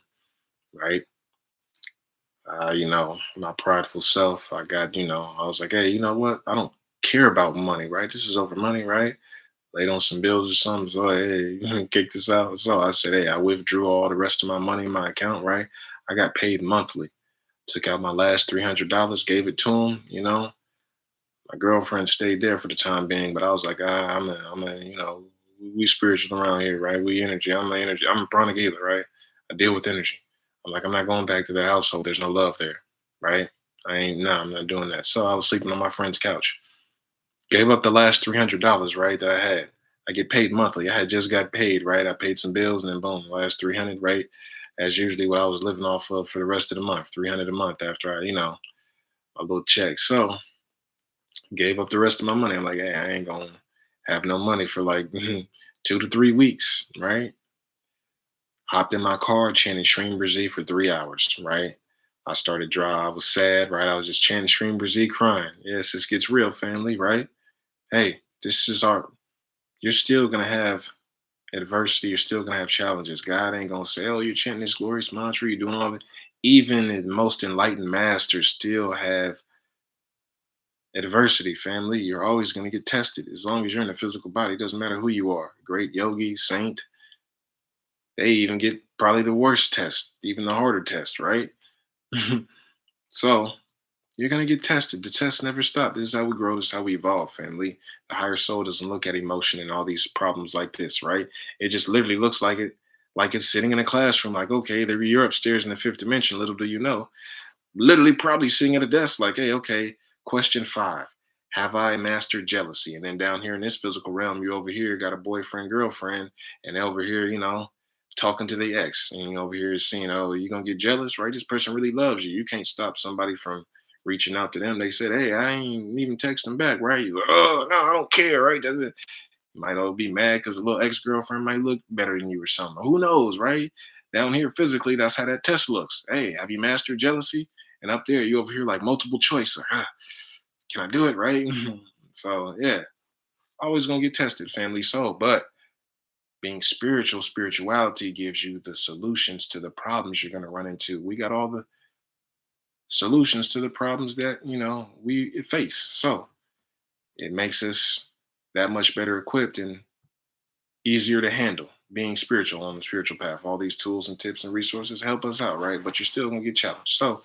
right? My prideful self, I was like, hey, you know what? I don't care about money, right? This is over money, right? Laid on some bills or something. So, hey, kick this out. So I said, hey, I withdrew all the rest of my money in my account, right? I got paid monthly. Took out my last $300, gave it to him. My girlfriend stayed there for the time being, but I was like, we spiritual around here, right? We energy. I'm the energy. I'm a pranic healer, right? I deal with energy. I'm like, I'm not going back to the household. There's no love there, right? I'm not doing that. So I was sleeping on my friend's couch. Gave up the last $300, right? That I had. I get paid monthly. I had just got paid, right? I paid some bills and then boom, last 300, right? As usually what I was living off of for the rest of the month, 300 a month after my little check. So gave up the rest of my money. I'm like, hey, I ain't gonna have no money for like 2 to 3 weeks, right? Hopped in my car, chanting Shreem BRZEE for 3 hours, right? I started dry. I was sad, right? I was just chanting Shreem BRZEE, crying. Yes, this gets real, family, right? Hey, this is our. You're still gonna have adversity. You're still gonna have challenges. God ain't gonna say, "Oh, you're chanting this glorious mantra. You're doing all that." Even the most enlightened masters still have adversity, family. You're always going to get tested as long as you're in a physical body. It doesn't matter who you are. Great yogi, saint, they even get probably the worst test, even the harder test, right? So you're going to get tested. The tests never stop. This is how we grow. This is how we evolve, family. The higher soul doesn't look at emotion and all these problems like this, right? It just literally looks like it's sitting in a classroom, like, okay, there you're upstairs in the fifth dimension. Little do you know, literally probably sitting at a desk like, hey, okay, question 5. Have I mastered jealousy? And then down here in this physical realm, you over here got a boyfriend, girlfriend, and over here, talking to the ex. And you over here seeing, oh, you gonna get jealous, right? This person really loves you. You can't stop somebody from reaching out to them. They said, hey, I ain't even text them back, right? You like, oh no, I don't care, right? That's it. You might all be mad because a little ex-girlfriend might look better than you or something. Who knows, right? Down here physically, that's how that test looks. Hey, have you mastered jealousy? And up there, you over here like multiple choice. Like, can I do it? Right? So yeah, always gonna get tested, family soul. But being spiritual, spirituality gives you the solutions to the problems you're gonna run into. We got all the solutions to the problems that we face. So it makes us that much better equipped and easier to handle. Being spiritual on the spiritual path, all these tools and tips and resources help us out, right? But you're still gonna get challenged. So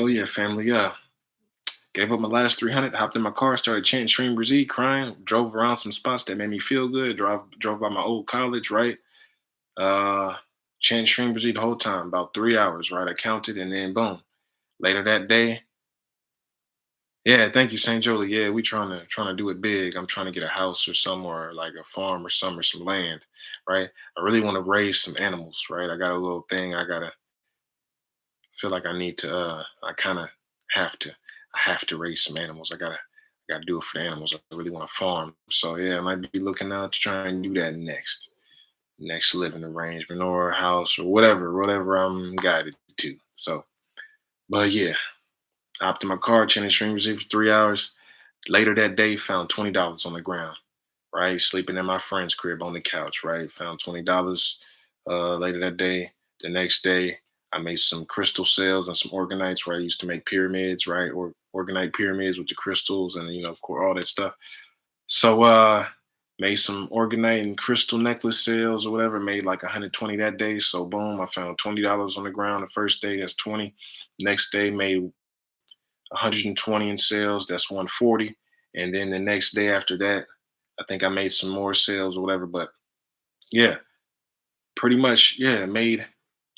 yeah, family. Gave up my last 300, hopped in my car, started chanting Shreem BRZEE, crying, drove around some spots that made me feel good, drove by my old college, right? Uh chanting Shreem BRZEE the whole time, about 3 hours, right? I counted and then boom. Later that day, yeah, thank you, St. Jolie. Yeah, we trying to do it big. I'm trying to get a house or somewhere like a farm or some land, right? I really want to raise some animals, right? I got a little thing I gotta feel like I need to I kind of have to I have to raise some animals. I gotta do it for the animals. I really want to farm. So yeah, I might be looking out to try and do that next living arrangement or a house or whatever I'm guided to. So but yeah, hopped in my car, chanting Stream Receipt for 3 hours. Later that day, found $20 on the ground, right? Sleeping in my friend's crib on the couch, right? Found $20 later that day. The next day, I made some crystal sales and some organites, right? I used to make pyramids, right? Or organite pyramids with the crystals and, of course, all that stuff. So, made some organite and crystal necklace sales or whatever, made like 120 that day. So, boom, I found $20 on the ground the first day. That's 20. Next day, made 120 in sales. That's 140. And then the next day after that, I think I made some more sales or whatever. But yeah, pretty much, yeah, made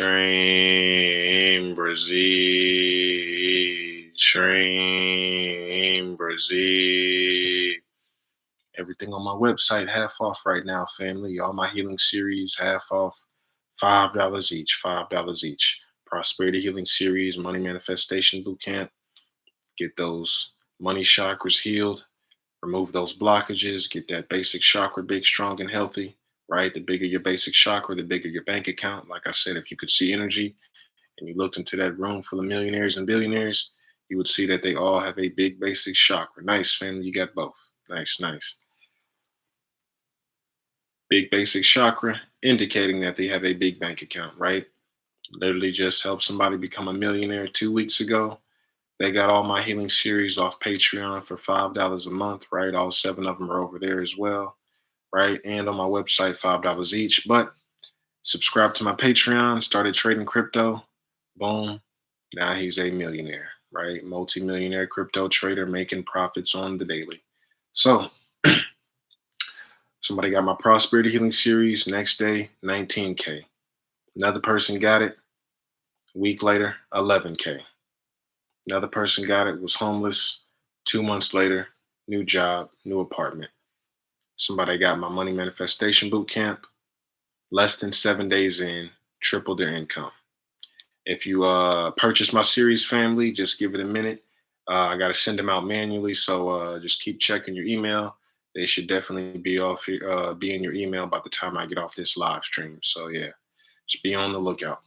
SHREEM, BRZEE, SHREEM, BRZEE. Everything on my website half off right now, family. All my healing series half off, $5 each. $5 each. Prosperity Healing Series, Money Manifestation Bootcamp. Get those money chakras healed. Remove those blockages. Get that basic chakra big, strong, and healthy. Right? The bigger your basic chakra, the bigger your bank account. Like I said, if you could see energy and you looked into that room full of millionaires and billionaires, you would see that they all have a big basic chakra. Nice, family. You got both. Nice, nice. Big basic chakra, indicating that they have a big bank account, right? Literally just helped somebody become a millionaire 2 weeks ago. They got all my healing series off Patreon for $5 a month, right? All 7 of them are over there as well, right? And on my website, $5 each. But subscribe to my Patreon, started trading crypto, boom. Now he's a millionaire, right? Multi-millionaire crypto trader making profits on the daily. So somebody got my Prosperity Healing Series. Next day, 19K. Another person got it. A week later, 11K. Another person got it, was homeless. 2 months later, new job, new apartment. Somebody got my Money Manifestation Boot Camp. Less than 7 days in, tripled their income. If you purchase my series, family, just give it a minute. I got to send them out manually, so just keep checking your email. They should definitely be be in your email by the time I get off this live stream. So yeah, just be on the lookout.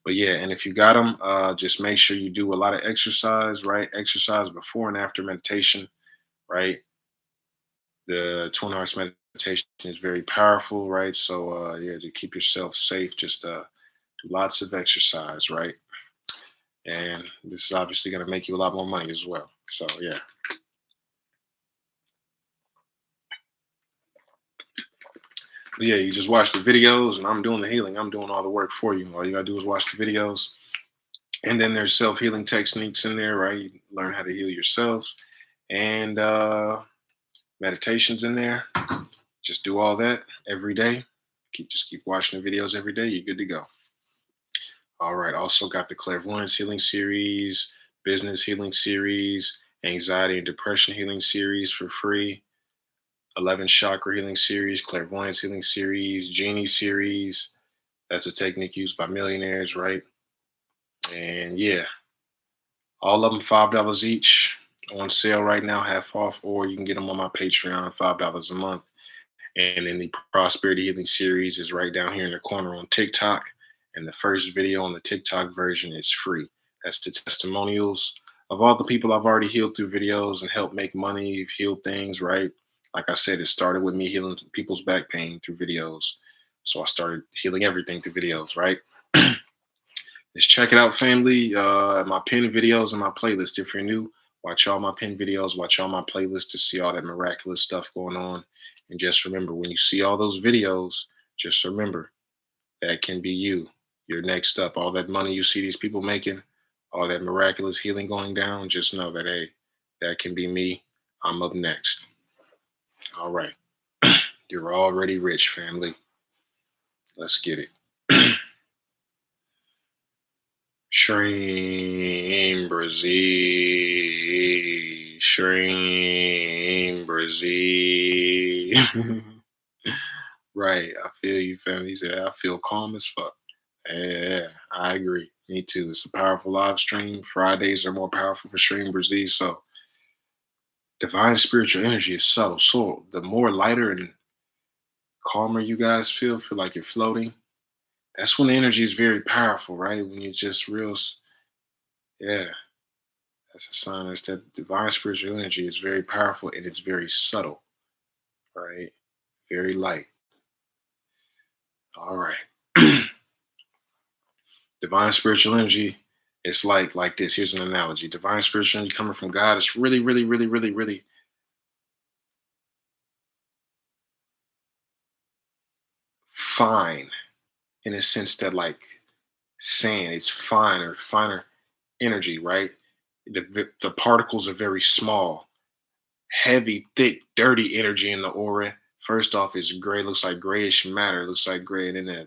But yeah, and if you got them, just make sure you do a lot of exercise, right? Exercise before and after meditation, right? The 20 hours meditation is very powerful, right? So yeah, to keep yourself safe, just do lots of exercise, right? And this is obviously going to make you a lot more money as well. So yeah. But yeah, you just watch the videos and I'm doing the healing. I'm doing all the work for you. All you gotta do is watch the videos. And then there's self-healing techniques in there, right? You learn how to heal yourselves. And meditations in there. Just do all that every day. Keep watching the videos every day. You're good to go. All right. Also got the Clairvoyance Healing Series, Business Healing Series, Anxiety and Depression Healing Series for free. 11 Chakra Healing Series, Clairvoyance Healing Series, Genie Series. That's a technique used by millionaires, right? And yeah, all of them $5 each, on sale right now, half off, or you can get them on my Patreon, $5 a month. And then the Prosperity Healing Series is right down here in the corner on TikTok. And the first video on the TikTok version is free. That's the testimonials of all the people I've already healed through videos and helped make money, healed things, right? Like I said, it started with me healing people's back pain through videos. So I started healing everything through videos, right? Just check it out, family. My pin videos and my playlist. If you're new, watch all my pin videos, watch all my playlists to see all that miraculous stuff going on. And just remember, when you see all those videos, just remember that can be you. You're next up. All that money you see these people making, all that miraculous healing going down, just know that, hey, that can be me. I'm up next. All right. You're already rich, family. Let's get it. SHREEM, BRZEE, SHREEM, BRZEE. Right, I feel you, family. He said, I feel calm as fuck. Yeah, I agree. Me too. It's a powerful live stream. Fridays are more powerful for SHREEM, BRZEE. So divine spiritual energy is subtle. So the more lighter and calmer you guys feel like you're floating, that's when the energy is very powerful, right? When you're just real, yeah. That's a sign that's that divine spiritual energy is very powerful and it's very subtle, right? Very light. All right. Divine spiritual energy, it's like this. Here's an analogy. Divine spiritual energy coming from God is really, really, really, really, really fine in a sense that like sand, it's finer energy, right? The particles are very small, heavy, thick, dirty energy in the aura. First off, it's gray, looks like grayish matter, looks like gray, and then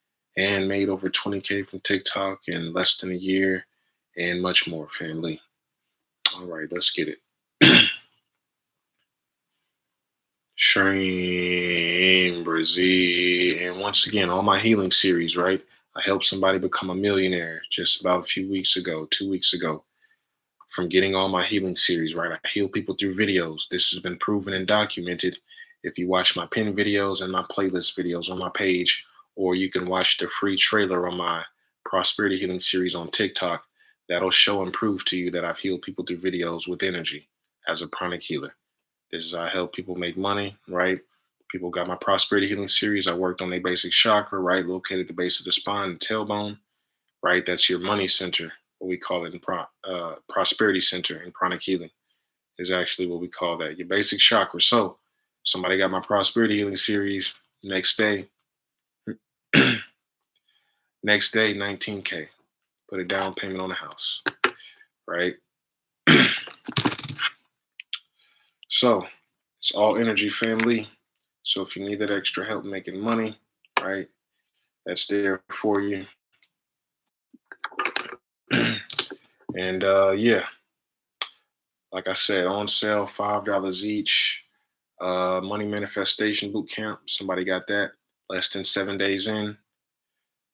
and made over 20K from TikTok in less than a year and much more, family. All right, let's get it. SHREEM, BRZEE, and once again, all my healing series, right? I helped somebody become a millionaire just about a few weeks ago, 2 weeks ago, from getting all my healing series, right? I heal people through videos. This has been proven and documented. If you watch my pin videos and my playlist videos on my page, or you can watch the free trailer on my prosperity healing series on TikTok, that'll show and prove to you that I've healed people through videos with energy as a pranic healer. This is how I help people make money, right? People got my prosperity healing series. I worked on their basic chakra, right? Located at the base of the spine and tailbone, right? That's your money center, what we call it in prosperity center in chronic healing is actually what we call that, your basic chakra. So somebody got my prosperity healing series. Next day, next day, 19K. Put a down payment on the house, right? So it's all energy, family. So if you need that extra help making money, right, that's there for you. And yeah, like I said, on sale, $5 each. Money manifestation boot camp. Somebody got that. Less than 7 days in.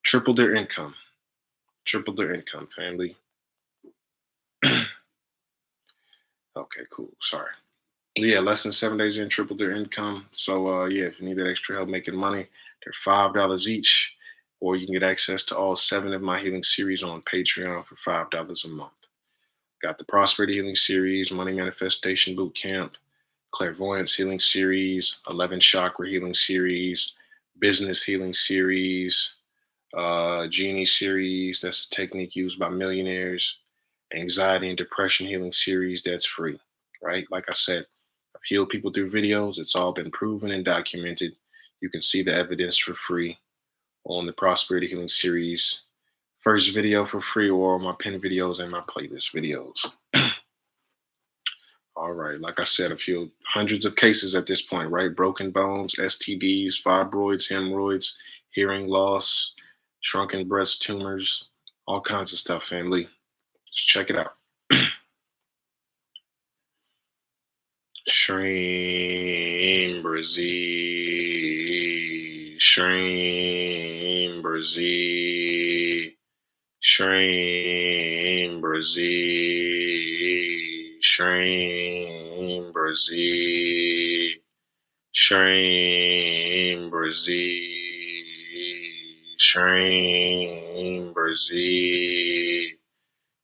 Triple their income. Triple their income, family. Okay, cool. Sorry. Yeah, less than 7 days in, triple their income. So yeah, if you need that extra help making money, they're $5 each, or you can get access to all 7 of my healing series on Patreon for $5 a month. Got the Prosperity Healing Series, Money Manifestation Boot Camp, Clairvoyance Healing Series, 11 Chakra Healing Series, Business Healing Series, Genie Series. That's a technique used by millionaires. Anxiety and Depression Healing Series. That's free, right? Like I said, I've healed people through videos. It's all been proven and documented. You can see the evidence for free on the Prosperity Healing Series. First video for free, or on my pin videos and my playlist videos. All right, like I said, a few hundreds of cases at this point, right? Broken bones, STDs, fibroids, hemorrhoids, hearing loss, shrunken breast tumors, all kinds of stuff, family. Just check it out. SHREEM, BRZEE, SHREEM, BRZEE, SHREEM, BRZEE, SHREEM, BRZEE, SHREEM, BRZEE, SHREEM, BRZEE,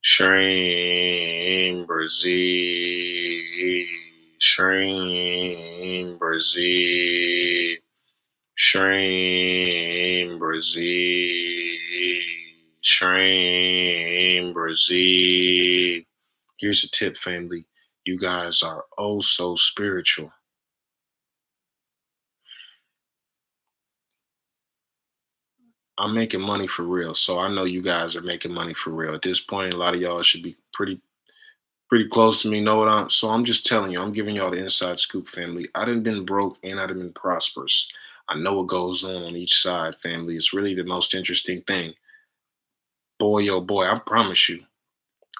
SHREEM, BRZEE, SHREEM, BRZEE, SHREEM, BRZEE, SHREEM, BRZEE. Here's a tip, family. You guys are oh so spiritual. I'm making money for real, so I know you guys are making money for real. At this point, a lot of y'all should be pretty close to me, know what I'm so I'm just telling you, I'm giving y'all the inside scoop, family. I done been broke and I done been prosperous. I know what goes on each side, family. It's really the most interesting thing. Boy, oh boy, I promise you.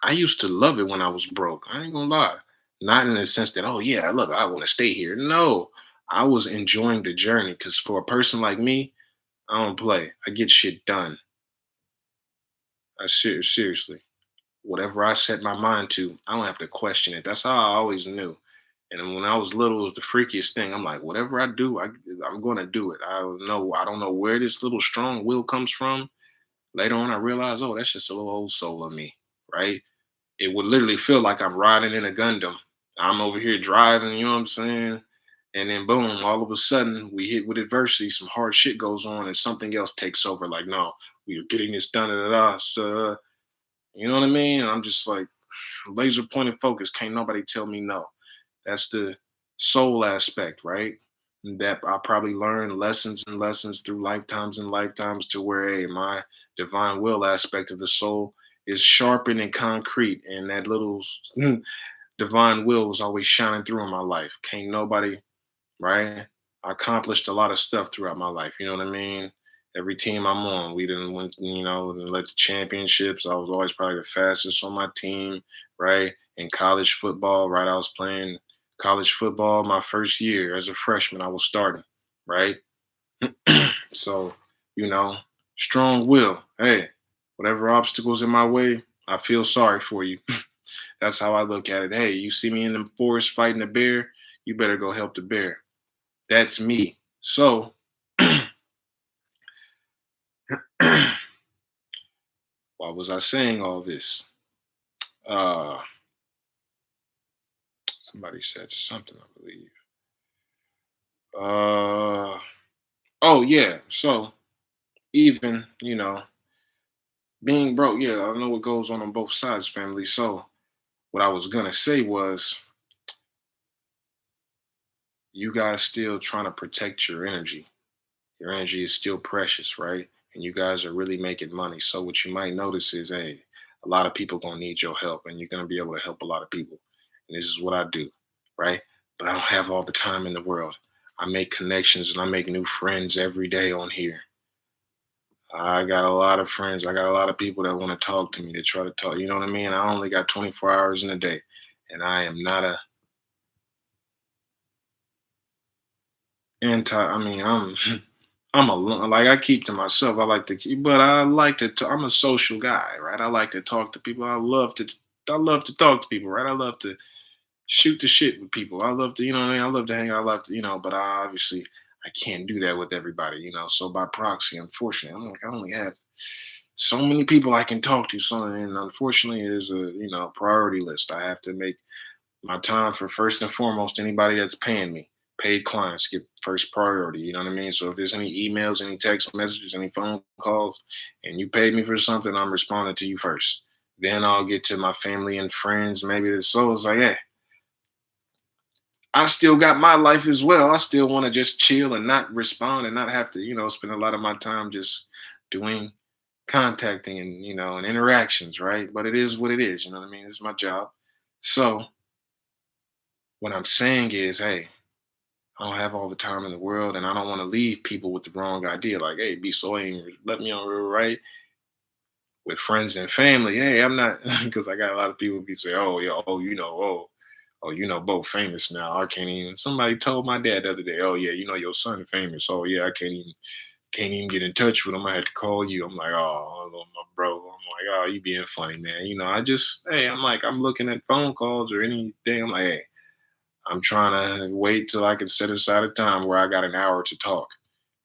I used to love it when I was broke. I ain't gonna lie. Not in the sense that, oh yeah, I love it. I want to stay here. No, I was enjoying the journey because for a person like me, I don't play. I get shit done. Seriously. Whatever I set my mind to, I don't have to question it. That's how I always knew. And when I was little, it was the freakiest thing. I'm like, whatever I do, I'm going to do it. I don't know where this little strong will comes from. Later on, I realized, oh, that's just a little old soul in me, right? It would literally feel like I'm riding in a Gundam. I'm over here driving, you know what I'm saying? And then boom, all of a sudden we hit with adversity, some hard shit goes on, and something else takes over. Like, no, we are getting this done, so you know what I mean? And I'm just like laser pointed focus. Can't nobody tell me no. That's the soul aspect, right? That I probably learned lessons and lessons through lifetimes and lifetimes to where hey, my divine will aspect of the soul is sharpened and concrete, and that little divine will was always shining through in my life. Can't nobody, right? I accomplished a lot of stuff throughout my life. You know what I mean? Every team I'm on, we didn't win, and led the championships. I was always probably the fastest on my team, right? In college football, right? I was playing college football my first year as a freshman. I was starting, right? So, you know, strong will. Hey, whatever obstacles in my way, I feel sorry for you. That's how I look at it. Hey, you see me in the forest fighting a bear, you better go help the bear. That's me. So, why was I saying all this? Uh, Somebody said something, I believe. Uh, oh yeah. So even being broke, yeah, I know what goes on both sides, family. So what I was gonna say was, you guys still trying to protect your energy. Your energy is still precious, right? And you guys are really making money. So what you might notice is, hey, a lot of people gonna need your help, and you're gonna be able to help a lot of people. And this is what I do, right? But I don't have all the time in the world. I make connections and I make new friends every day on here. I got a lot of friends. I got a lot of people that want to talk to me, that try to talk. You know what I mean? I only got 24 hours in a day, and I am not a anti. I mean, I'm I'm a like, I keep to myself. I like to keep, but I like to. I'm a social guy, right? I like to talk to people. I love to talk to people, right? I love to shoot the shit with people. I love to, what I mean? I love to hang out. I love to, but obviously I can't do that with everybody, So by proxy, unfortunately, I'm like, I only have so many people I can talk to. So, and unfortunately, it is a, priority list. I have to make my time for first and foremost anybody that's paying me. Paid clients get first priority. You know what I mean? So if there's any emails, any text messages, any phone calls, and you paid me for something, I'm responding to you first. Then I'll get to my family and friends. Maybe so it's like, hey, I still got my life as well. I still want to just chill and not respond and not have to, spend a lot of my time just doing contacting and, and interactions, right? But it is what it is. You know what I mean? It's my job. So what I'm saying is, hey, I don't have all the time in the world, and I don't want to leave people with the wrong idea. Like, hey, be so angry, let me on, right? With friends and family. Hey, I'm not, because I got a lot of people be say, oh, yeah, oh, both famous now. I can't even. Somebody told my dad the other day, oh yeah, your son famous. Oh yeah, I can't even get in touch with him. I had to call you. I'm like, oh, hello, my bro. I'm like, oh, you being funny, man. I just, hey, I'm like, I'm looking at phone calls or anything. I'm like, hey, I'm trying to wait till I can set aside a time where I got an hour to talk.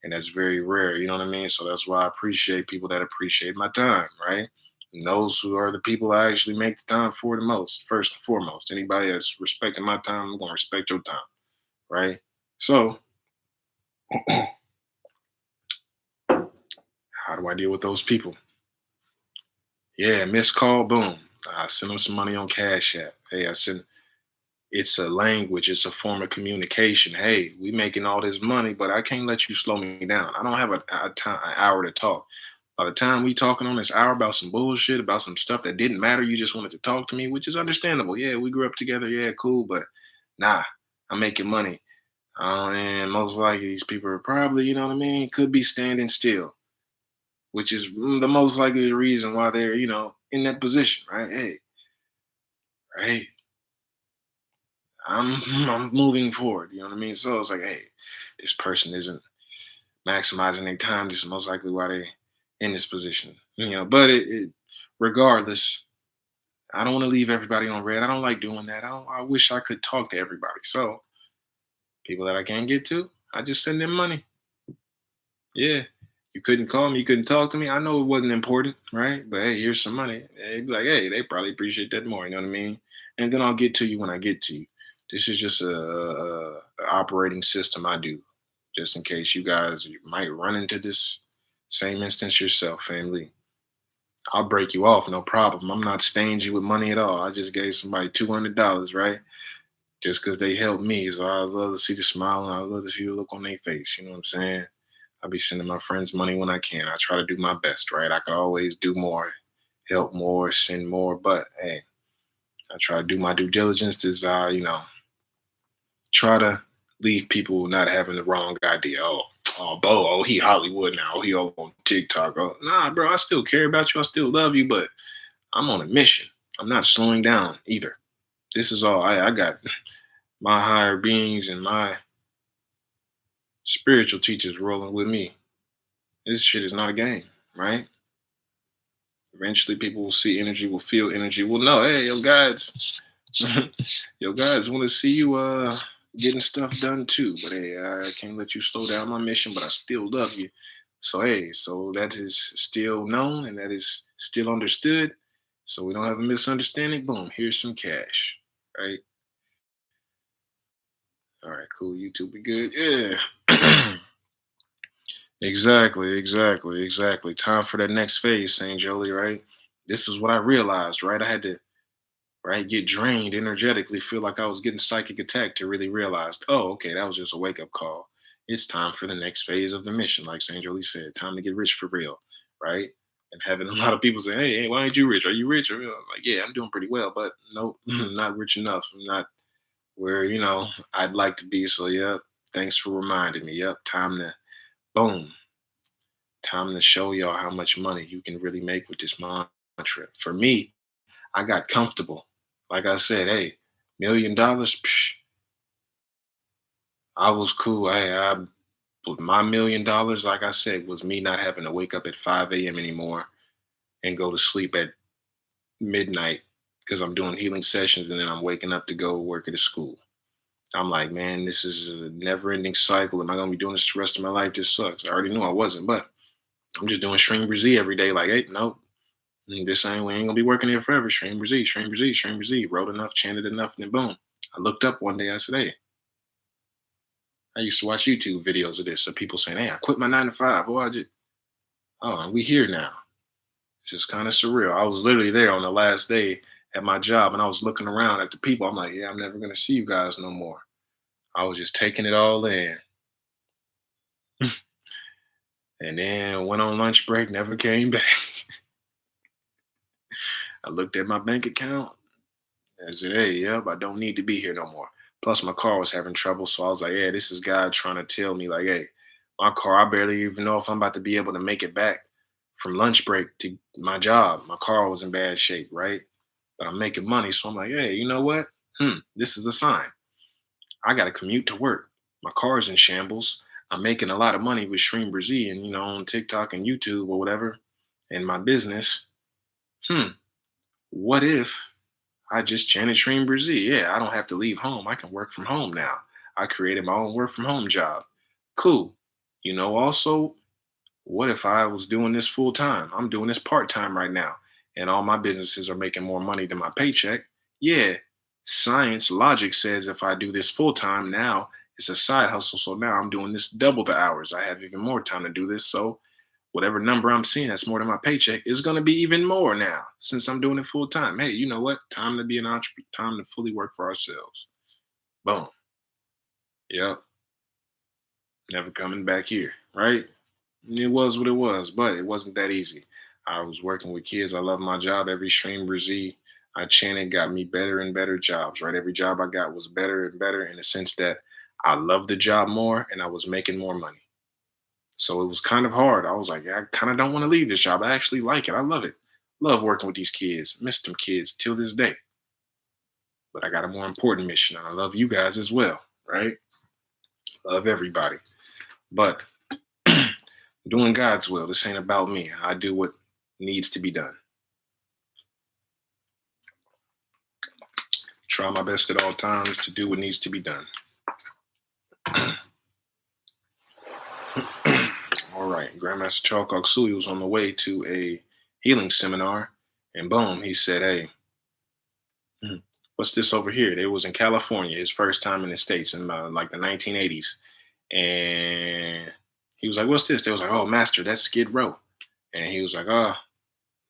And that's very rare, you know what I mean? So that's why I appreciate people that appreciate my time, right? And those who are the people I actually make the time for the most, first and foremost. Anybody that's respecting my time, I'm gonna respect your time, right? So how do I deal with those people? Yeah, missed call, boom. I send them some money on Cash App. Hey, I send it's a language, it's a form of communication. Hey, we making all this money, but I can't let you slow me down. I don't have an hour to talk. By the time we talking on this hour about some bullshit, about some stuff that didn't matter, you just wanted to talk to me, which is understandable. Yeah, we grew up together. Yeah, cool, but nah, I'm making money. And most likely these people are probably, you know what I mean, could be standing still, which is the most likely reason why they're, in that position, right? Hey, right? I'm I'm moving forward. You know what I mean? So it's like, hey, this person isn't maximizing their time. This is most likely why they in this position. But regardless, I don't want to leave everybody on red. I don't like doing that. I wish I could talk to everybody. So people that I can't get to, I just send them money. Yeah. You couldn't call me, you couldn't talk to me. I know it wasn't important, right? But hey, here's some money. They'd be like, hey, they probably appreciate that more. You know what I mean? And then I'll get to you when I get to you. This is just a operating system I do, just in case you guys might run into this same instance yourself, family. I'll break you off, no problem. I'm not stingy with money at all. I just gave somebody $200, right? Just because they helped me. So I love to see the smile and I love to see the look on their face. You know what I'm saying? I'll be sending my friends money when I can. I try to do my best, right? I could always do more, help more, send more, but hey, I try to do my due diligence try to leave people not having the wrong idea. Oh, Oh, Bo, oh, he Hollywood now. Oh, he all on TikTok. Oh, nah, bro, I still care about you. I still love you, but I'm on a mission. I'm not slowing down either. This is all I got my higher beings and my spiritual teachers rolling with me. This shit is not a game, right? Eventually, people will see energy, will feel energy, will know, hey, yo, guys, yo, guys want to see you getting stuff done too. But hey, I can't let you slow down my mission, but I still love you. So hey, so that is still known and that is still understood. So we don't have a misunderstanding. Boom, here's some cash. Right? All right, cool. YouTube be good. Yeah. Exactly. Time for that next phase, St. Jolie, right? This is what I realized, right? I had to, right, get drained energetically, feel like I was getting psychic attack to really realize, oh, okay, that was just a wake up call. It's time for the next phase of the mission, like St. Jolie said, time to get rich for real, right? And having a lot of people say, hey, why ain't you rich? Are you rich? I'm like, yeah, I'm doing pretty well, but nope, not rich enough. I'm not where, I'd like to be. So, yep, thanks for reminding me. Yep, boom, time to show y'all how much money you can really make with this mantra. For me, I got comfortable. Like I said, hey, $1 million, I was cool. With my $1 million, like I said, was me not having to wake up at 5 a.m. anymore and go to sleep at midnight because I'm doing healing sessions and then I'm waking up to go work at a school. I'm like, man, this is a never ending cycle. Am I going to be doing this the rest of my life? This sucks. I already knew I wasn't, but I'm just doing BRZEE every day. Like, hey, nope, this ain't, we ain't gonna be working here forever. BRZEE, BRZEE. Wrote enough, chanted enough, and then boom. I looked up one day. I said, hey, I used to watch YouTube videos of this. So people saying, hey, I quit my 9 to 5. Oh, and we here now. It's just kind of surreal. I was literally there on the last day at my job and I was looking around at the people. I'm like, yeah, I'm never gonna see you guys no more. I was just taking it all in. And then went on lunch break, never came back. I looked at my bank account. I said, hey, yep, I don't need to be here no more. Plus, my car was having trouble. So I was like, yeah, this is God trying to tell me, like, hey, my car, I barely even know if I'm about to be able to make it back from lunch break to my job. My car was in bad shape, right? But I'm making money. So I'm like, hey, you know what? This is a sign. I got to commute to work. My car's in shambles. I'm making a lot of money with SHREEM and, on TikTok and YouTube or whatever and my business. What if I just chanted BRZEE? Yeah, I don't have to leave home. I can work from home now. I created my own work from home job. Cool. Also, what if I was doing this full time? I'm doing this part time right now, and all my businesses are making more money than my paycheck. Yeah, science logic says if I do this full time now, it's a side hustle. So now I'm doing this double the hours. I have even more time to do this. So whatever number I'm seeing that's more than my paycheck is going to be even more now since I'm doing it full time. Hey, you know what? Time to be an entrepreneur, time to fully work for ourselves. Boom. Yep. Never coming back here. Right? It was what it was, but it wasn't that easy. I was working with kids. I love my job. Every stream BRZEE I chanted got me better and better jobs, right? Every job I got was better and better in the sense that I loved the job more and I was making more money. So it was kind of hard. I was like, I kind of don't want to leave this job. I actually like it. I love it. Love working with these kids. Miss them kids till this day. But I got a more important mission. And I love you guys as well, right? Love everybody. But doing God's will. This ain't about me. I do what needs to be done. Try my best at all times to do what needs to be done. All right. Grandmaster Chalkok Sui was on the way to a healing seminar, and boom, he said, hey, what's this over here? It was in California, his first time in the States in like the 1980s. And he was like, what's this? They was like, oh, master, that's Skid Row. And he was like, oh,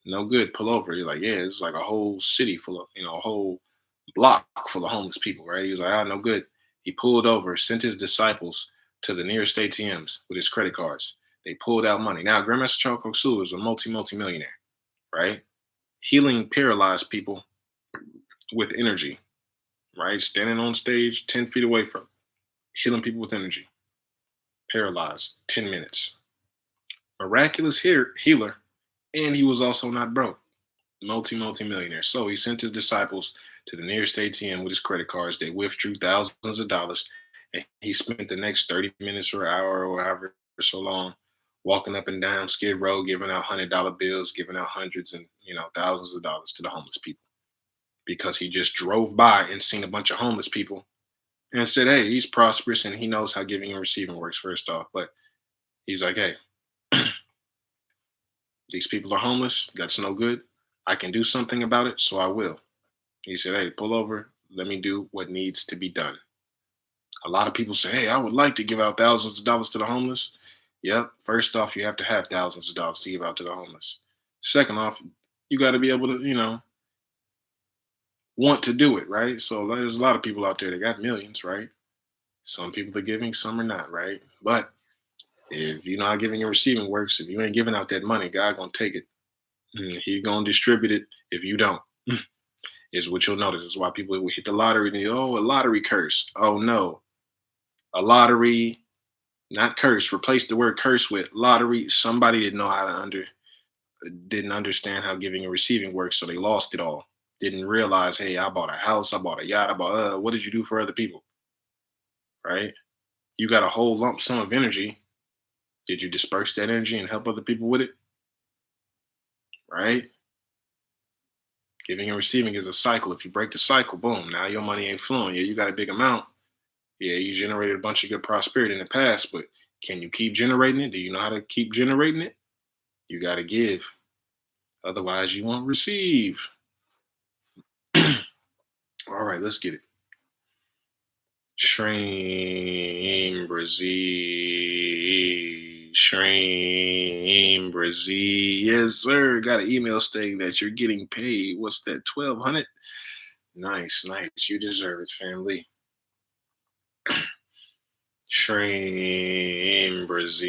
no good. Pull over. He's like, yeah, it's like a whole city full of, a whole block full of homeless people, right? He was like, no good. He pulled over, sent his disciples to the nearest ATMs with his credit cards. They pulled out money. Now, Grandmaster Charles Koksu is a multi-millionaire, right? Healing paralyzed people with energy, right? Standing on stage 10 feet away from healing people with energy. paralyzed, 10 minutes. Miraculous healer, and he was also not broke. Multi-millionaire. So he sent his disciples to the nearest ATM with his credit cards. They withdrew thousands of dollars, and he spent the next 30 minutes or hour or however so long walking up and down Skid Row, giving out $100 bills, giving out hundreds and thousands of dollars to the homeless people because he just drove by and seen a bunch of homeless people and said, "Hey, he's prosperous and he knows how giving and receiving works." First off, but he's like, "Hey, these people are homeless. That's no good. I can do something about it, so I will." He said, "Hey, pull over. Let me do what needs to be done." A lot of people say, "Hey, I would like to give out thousands of dollars to the homeless." Yep. First off, you have to have thousands of dollars to give out to the homeless. Second off, you got to be able to, want to do it, right? So there's a lot of people out there that got millions, right? Some people are giving, some are not, right? But if you're not giving and receiving works, if you ain't giving out that money, God gonna take it. He gonna distribute it if you don't. Is what you'll notice. Is why people will hit the lottery and a lottery curse. Oh no, a lottery, not curse. Replace the word curse with lottery. Somebody didn't understand how giving and receiving works, so they lost it all. Didn't realize, hey, I bought a house, I bought a yacht, I bought. What did you do for other people? Right? You got a whole lump sum of energy. Did you disperse that energy and help other people with it? Right? Giving and receiving is a cycle. If you break the cycle, boom, now your money ain't flowing. Yeah, you got a big amount. Yeah, you generated a bunch of good prosperity in the past, but can you keep generating it? Do you know how to keep generating it? You got to give. Otherwise, you won't receive. All right, let's get it. SHREEM, BRZEE, SHREEM, BRZEE. Yes, sir. Got an email stating that you're getting paid. What's that? 1,200. Nice, nice. You deserve it, family. SHREEM, BRZEE,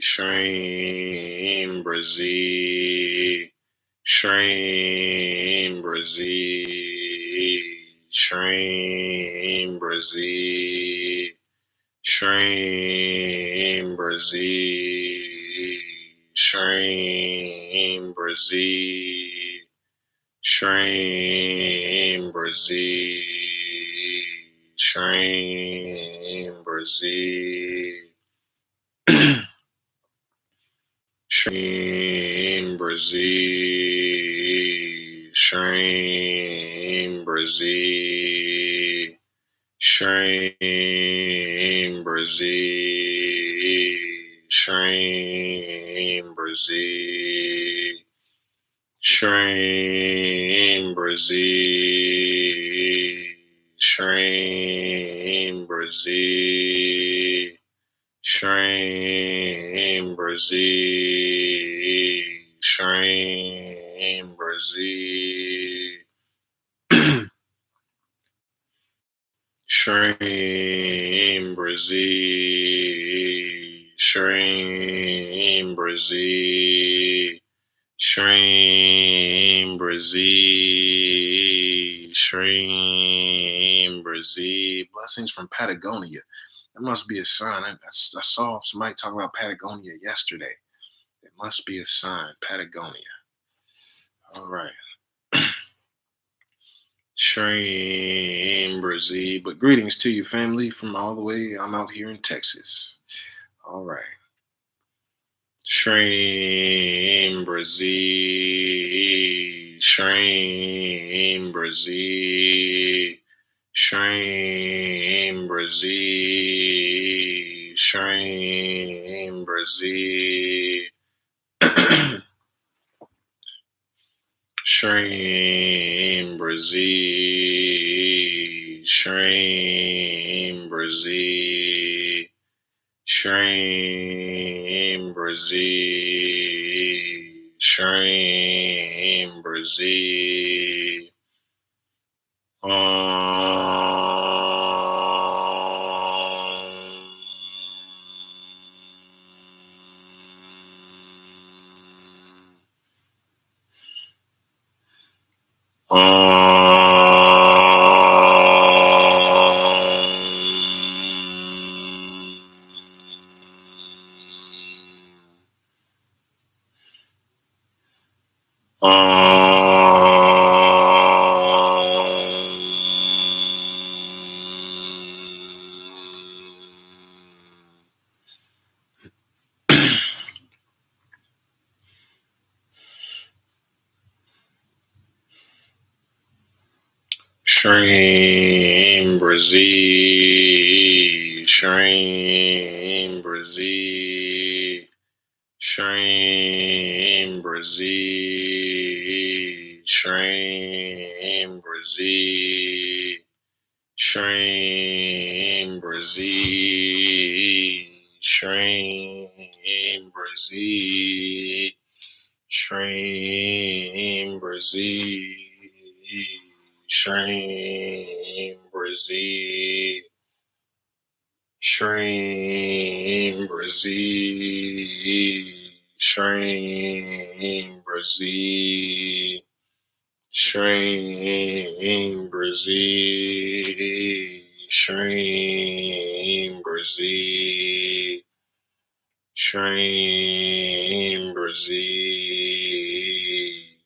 SHREEM, BRZEE, SHREEM, BRZEE, SHREEM, BRZEE, SHREEM, BRZEE, SHREEM, BRZEE, SHREEM, BRZEE, SHREEM, BRZEE, SHREEM, BRZEE, SHREEM, BRZEE, SHREEM, BRZEE, SHREEM, BRZEE, SHREEM, BRZEE, SHREEM, BRZEE, SHREEM, BRZEE, SHREEM, BRZEE, SHREEM, BRZEE, SHREEM, BRZEE, SHREEM, BRZEE, SHREEM, BRZEE. Blessings from Patagonia. That must be a sign. I saw somebody talk about Patagonia yesterday. It must be a sign. Patagonia. All right. SHREEM, BRZEE. But greetings to you, family, from all the way. I'm out here in Texas. All right. SHREEM, BRZEE, SHREEM, BRZEE, SHREEM, BRZEE, SHREEM, BRZEE, SHREEM, BRZEE, SHREEM, BRZEE, SHREEM, BRZEE, SHREEM, BRZEE. SHREEM, BRZEE, SHREEM, BRZEE, SHREEM, BRZEE, SHREEM, BRZEE, SHREEM, BRZEE, SHREEM, BRZEE, SHREEM, BRZEE, SHREEM, BRZEE, SHREEM, BRZEE, SHREEM, BRZEE, SHREEM, BRZEE, SHREEM, BRZEE, SHREEM, BRZEE,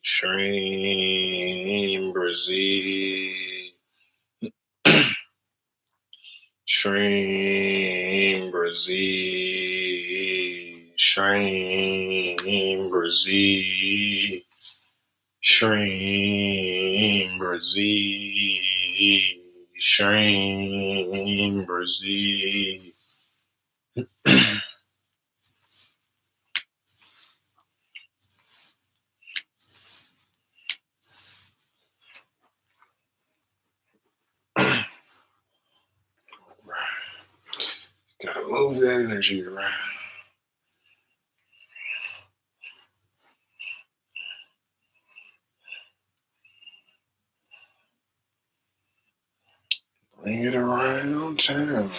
SHREEM, BRZEE, SHREEM, BRZEE, SHREEM, BRZEE, SHREEM, BRZEE, SHREEM, BRZEE. Gotta move that energy around. Bring it around town.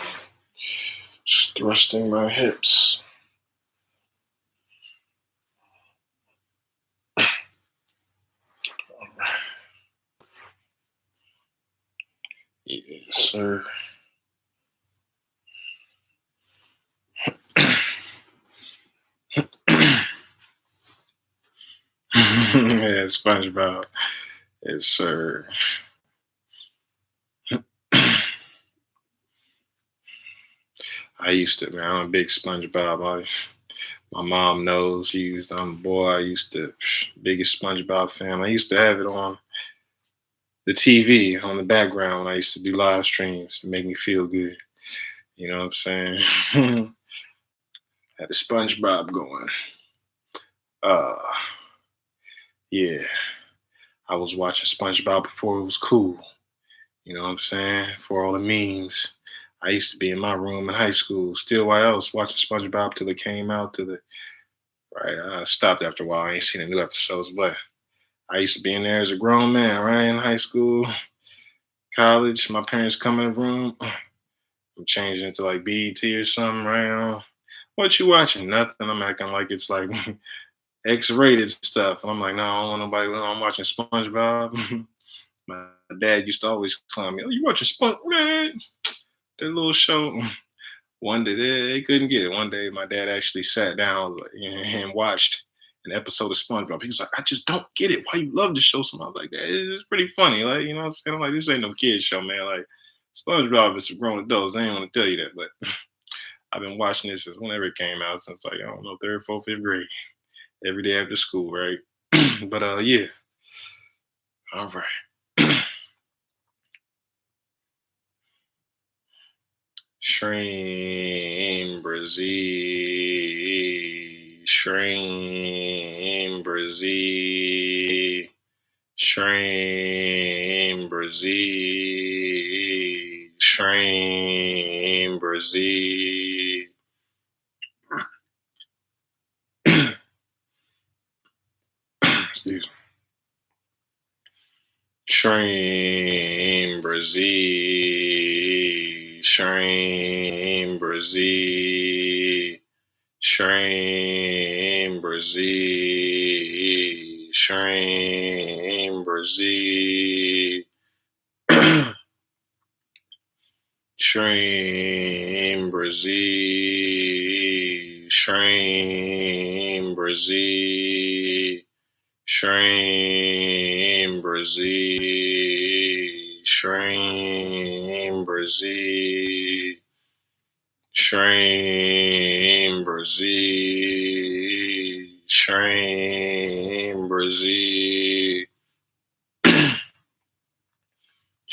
Just thrusting my hips. Yes, sir. Yeah, SpongeBob. Yes, sir. I used to, man, I'm a big SpongeBob. My mom knows. I used to, biggest SpongeBob fan. I used to have it on the TV on the background when I used to do live streams to make me feel good. You know what I'm saying? Had the SpongeBob going. Uh, yeah, I was watching SpongeBob before it was cool. You know what I'm saying? For all the memes. I used to be in my room in high school, still while else watching SpongeBob till it came out to the right. I stopped after a while. I ain't seen the new episodes, but I used to be in there as a grown man, right? In high school, college. My parents come in the room. I'm changing it to like BET or something, right? What you watching? Nothing. I'm acting like it's like X-rated stuff. And I'm like, no, I don't want nobody. I'm watching SpongeBob. My dad used to always clown me. Oh, you watching SpongeBob, man? That little show. One day they couldn't get it. One day my dad actually sat down and watched an episode of SpongeBob. He was like, I just don't get it. Why you love the show so much? I was like, that it's pretty funny. Like, you know what I'm saying? I'm like, this ain't no kid show, man. Like SpongeBob is for grown adults. I ain't want to tell you that, but I've been watching this since whenever it came out, since like, I don't know, third, fourth, fifth grade. Every day after school, right? But yeah. All right. SHREEM, BRZEE, SHREEM, BRZEE, SHREEM, BRZEE, SHREEM, BRZEE. Excuse me. SHREEM, BRZEE, SHREEM, BRZEE, SHREEM, BRZEE, SHREEM, BRZEE, SHREEM, BRZEE, SHREEM, BRZEE, SHREEM, BRZEE, SHREEM, BRZEE, SHREEM, BRZEE, SHREEM, BRZEE,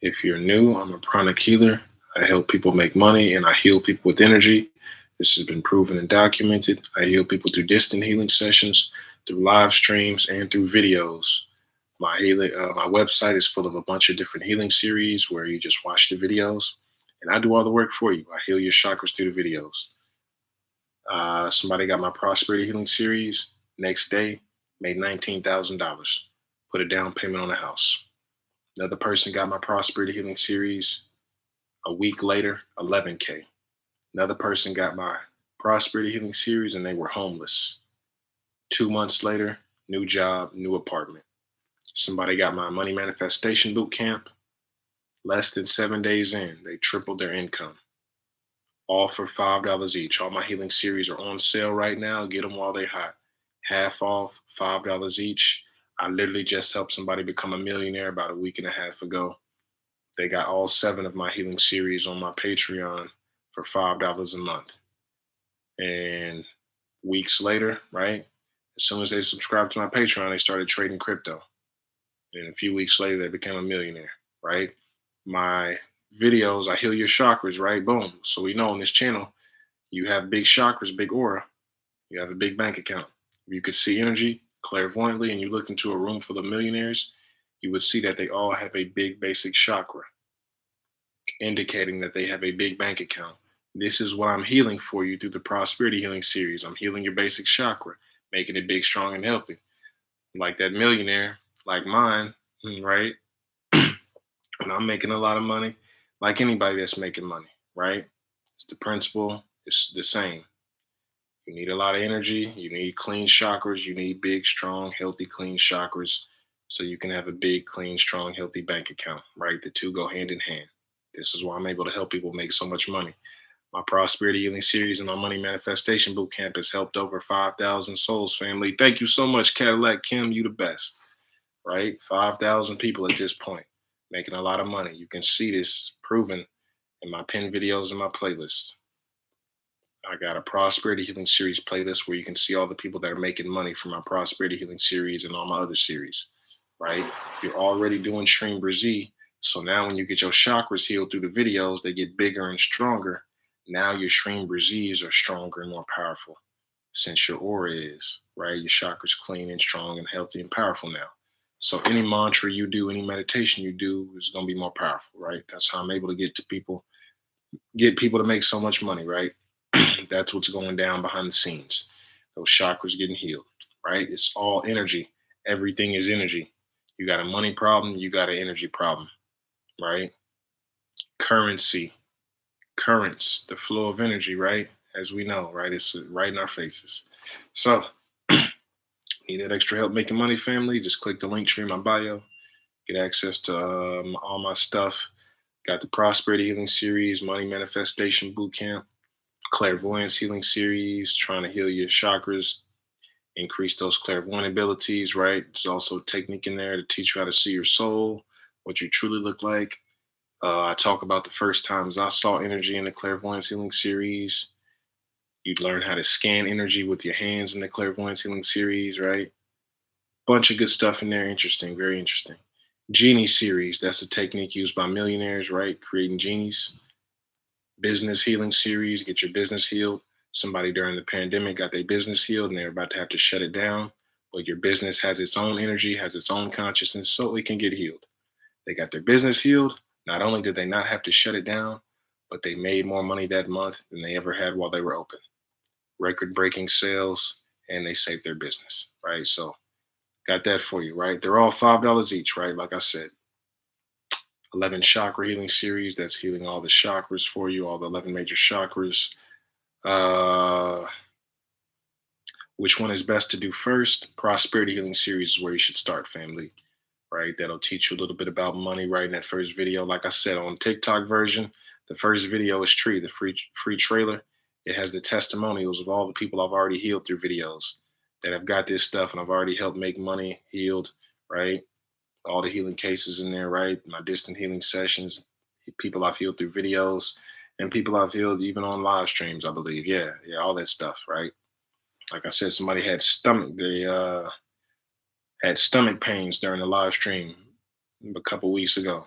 If you're new, I'm a pranic healer. I help people make money and I heal people with energy. This has been proven and documented. I heal people through distant healing sessions, through live streams, and through videos. My website is full of a bunch of different healing series where you just watch the videos, and I do all the work for you. I heal your chakras through the videos. Somebody got my prosperity healing series. Next day, made $19,000. Put a down payment on a house. Another person got my prosperity healing series. A week later, 11K. Another person got my prosperity healing series and they were homeless. 2 months later, new job, new apartment. Somebody got my money manifestation boot camp. Less than 7 days in, they tripled their income. All for $5 each. All my healing series are on sale right now. Get them while they're hot. Half off, $5 each. I literally just helped somebody become a millionaire about a week and a half ago. They got all 7 of my healing series on my Patreon for $5 a month. And weeks later, right? As soon as they subscribed to my Patreon, they started trading crypto. And a few weeks later, they became a millionaire, right? My videos, I heal your chakras, right? Boom. So we know on this channel, you have big chakras, big aura, you have a big bank account. If you could see energy clairvoyantly and you looked into a room full of millionaires, you would see that they all have a big basic chakra, indicating that they have a big bank account. This is what I'm healing for you through the prosperity healing series. I'm healing your basic chakra, making it big, strong, and healthy. Like that millionaire, like mine, right? When I'm making a lot of money, like anybody that's making money, right? It's the principle, it's the same. You need a lot of energy, you need clean chakras, you need big, strong, healthy, clean chakras so you can have a big, clean, strong, healthy bank account, right? The two go hand in hand. This is why I'm able to help people make so much money. My prosperity healing series and my money manifestation boot camp has helped over 5,000 souls, family. Thank you so much, Cadillac Kim. You the best, right? 5,000 people at this point making a lot of money. You can see this proven in my pinned videos and my playlists. I got a prosperity healing series playlist where you can see all the people that are making money from my prosperity healing series and all my other series, right? You're already doing SHREEM BRZEE. So now when you get your chakras healed through the videos, they get bigger and stronger. Now your SHREEM BRZEEs are stronger and more powerful since your aura is, right? Your chakras clean and strong and healthy and powerful now. So any mantra you do, any meditation you do is going to be more powerful, right? That's how I'm able to get people to make so much money, right? That's what's going down behind the scenes. Those chakras getting healed, right? It's all energy. Everything is energy. You got a money problem, you got an energy problem, right? Currency, currents, the flow of energy, right? As we know, right? It's right in our faces. So, need that extra help making money, family? Just click the link tree in my bio. Get access to all my stuff. Got the Prosperity Healing Series, Money Manifestation Bootcamp, Clairvoyance Healing Series, trying to heal your chakras, increase those clairvoyant abilities, right? There's also a technique in there to teach you how to see your soul, what you truly look like. I talk about the first times I saw energy in the Clairvoyance Healing Series. You'd learn how to scan energy with your hands in the Clairvoyance Healing Series, right? Bunch of good stuff in there. Interesting, very interesting. Genie series, that's a technique used by millionaires, right? Creating genies. Business healing series, get your business healed. Somebody during the pandemic got their business healed and they're about to have to shut it down. But your business has its own energy, has its own consciousness, so it can get healed. They got their business healed. Not only did they not have to shut it down, but they made more money that month than they ever had while they were open. Record breaking sales, and they saved their business, right? So, got that for you, right? They're all $5 each, right? Like I said, 11 chakra healing series. That's healing all the chakras for you, all the 11 major chakras. Uh, which one is best to do first? Prosperity healing series is where you should start, family, right? That'll teach you a little bit about money right in that first video. Like I said, on TikTok version, the first video is the free trailer. It has the testimonials of all the people I've already healed through videos that have got this stuff and I've already helped make money, healed, right? All the healing cases in there, right? My distant healing sessions, people I've healed through videos, and people I've healed even on live streams, I believe. Yeah, all that stuff, right? Like I said, somebody they had stomach pains during the live stream a couple weeks ago.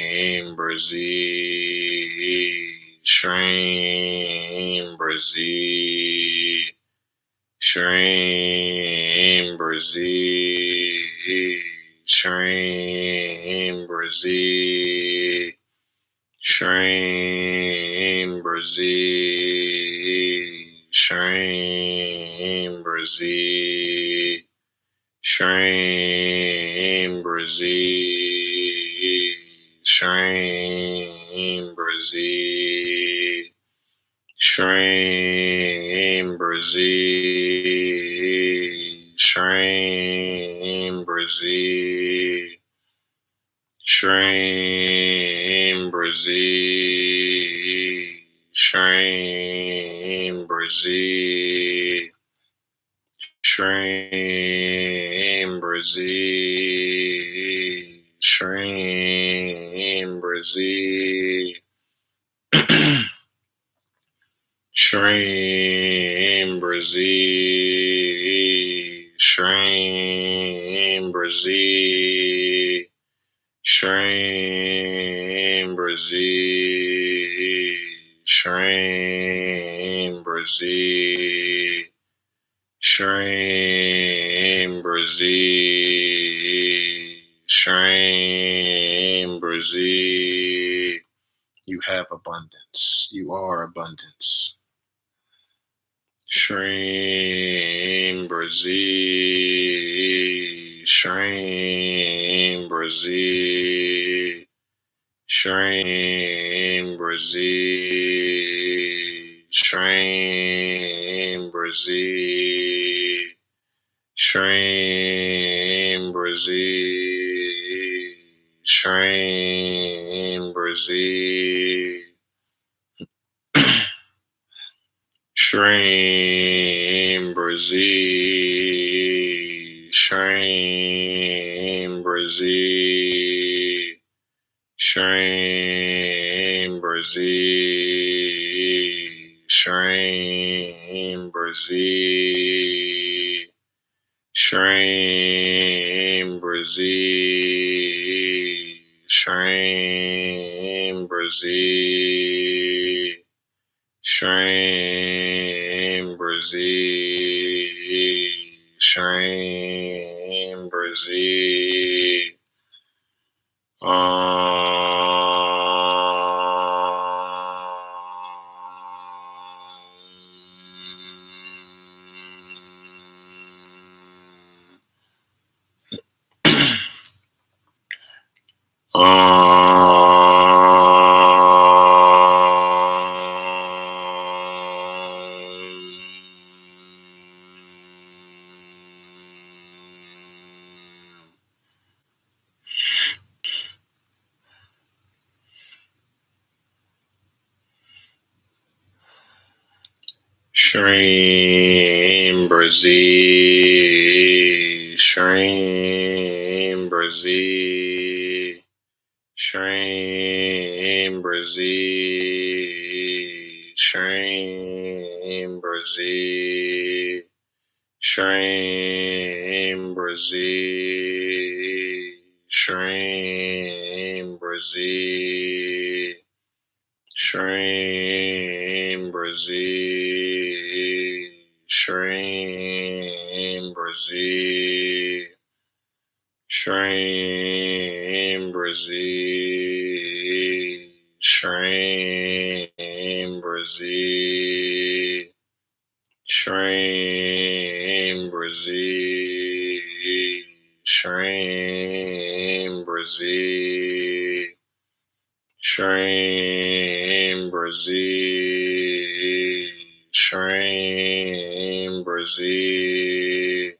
BRZEE, SHREEM, BRZEE, SHREEM, BRZEE, SHREEM, BRZEE, SHREEM, BRZEE, SHREEM, BRZEE, SHREEM, BRZEE, SHREEM, BRZEE, SHREEM, BRZEE, SHREEM, BRZEE, SHREEM, BRZEE, SHREEM, BRZEE, SHREEM, BRZEE, SHREEM, BRZEE, SHREEM, BRZEE, SHREEM, BRZEE, SHREEM, BRZEE, SHREEM, BRZEE, SHREEM, BRZEE, SHREEM, BRZEE. You have abundance. You are abundance. SHREEM, BRZEE, SHREEM, BRZEE, SHREEM, BRZEE, SHREEM, BRZEE, SHREEM, BRZEE, SHREEM, BRZEE, SHREEM, BRZEE, SHREEM, BRZEE, SHREEM, BRZEE, SHREEM, BRZEE, SHREEM, BRZEE, SHREEM, BRZEE, SHREEM, BRZEE, SHREEM, BRZEE. SHREEM, BRZEE, SHREEM, BRZEE, SHREEM, BRZEE, SHREEM, BRZEE, SHREEM, BRZEE, SHREEM, BRZEE, SHREEM, BRZEE, SHREEM, BRZEE, SHREEM, BRZEE, SHREEM, BRZEE, SHREEM, BRZEE, SHREEM, BRZEE, SHREEM, BRZEE, SHREEM, BRZEE.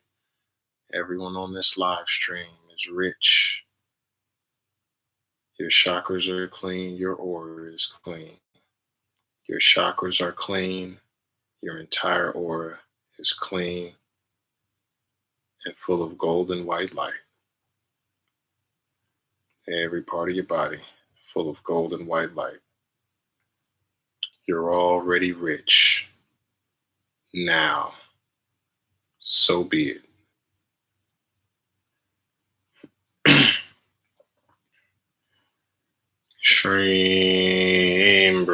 Everyone on this live stream is rich. Your chakras are clean. Your aura is clean. Your chakras are clean. Your entire aura is clean and full of golden white light. Every part of your body full of golden white light. You're already rich. Now, so be it. SHREEM.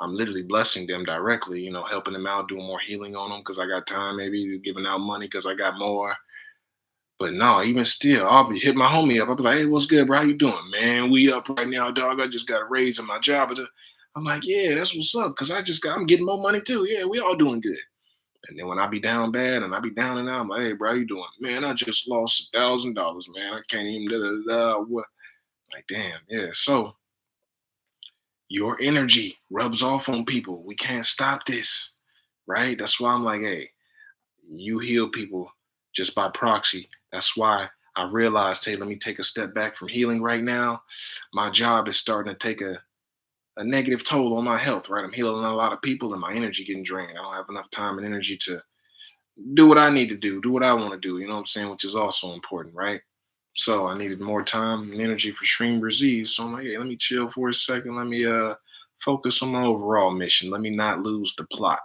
I'm literally blessing them directly, helping them out, doing more healing on them because I got time, maybe giving out money because I got more. But no, even still, I'll be hit my homie up. I'll be like, hey, what's good, bro? How you doing? Man, we up right now, dog. I just got a raise in my job. I'm like, yeah, that's what's up. Cause I'm getting more money too. Yeah, we all doing good. And then when I be down bad and I be down and out, I'm like, hey, bro, how you doing? Man, I just lost $1,000, man. I can't even what. Like, damn, yeah. So your energy rubs off on people. We can't stop this, right? That's why I'm like, hey, you heal people just by proxy. That's why I realized, hey, let me take a step back from healing right now. My job is starting to take a negative toll on my health, right? I'm healing a lot of people and my energy getting drained. I don't have enough time and energy to do what I need to do what I want to do, you know what I'm saying? Which is also important, right? So I needed more time and energy for SHREEM BRZEE. So I'm like, hey, let me chill for a second. Let me focus on my overall mission. Let me not lose the plot.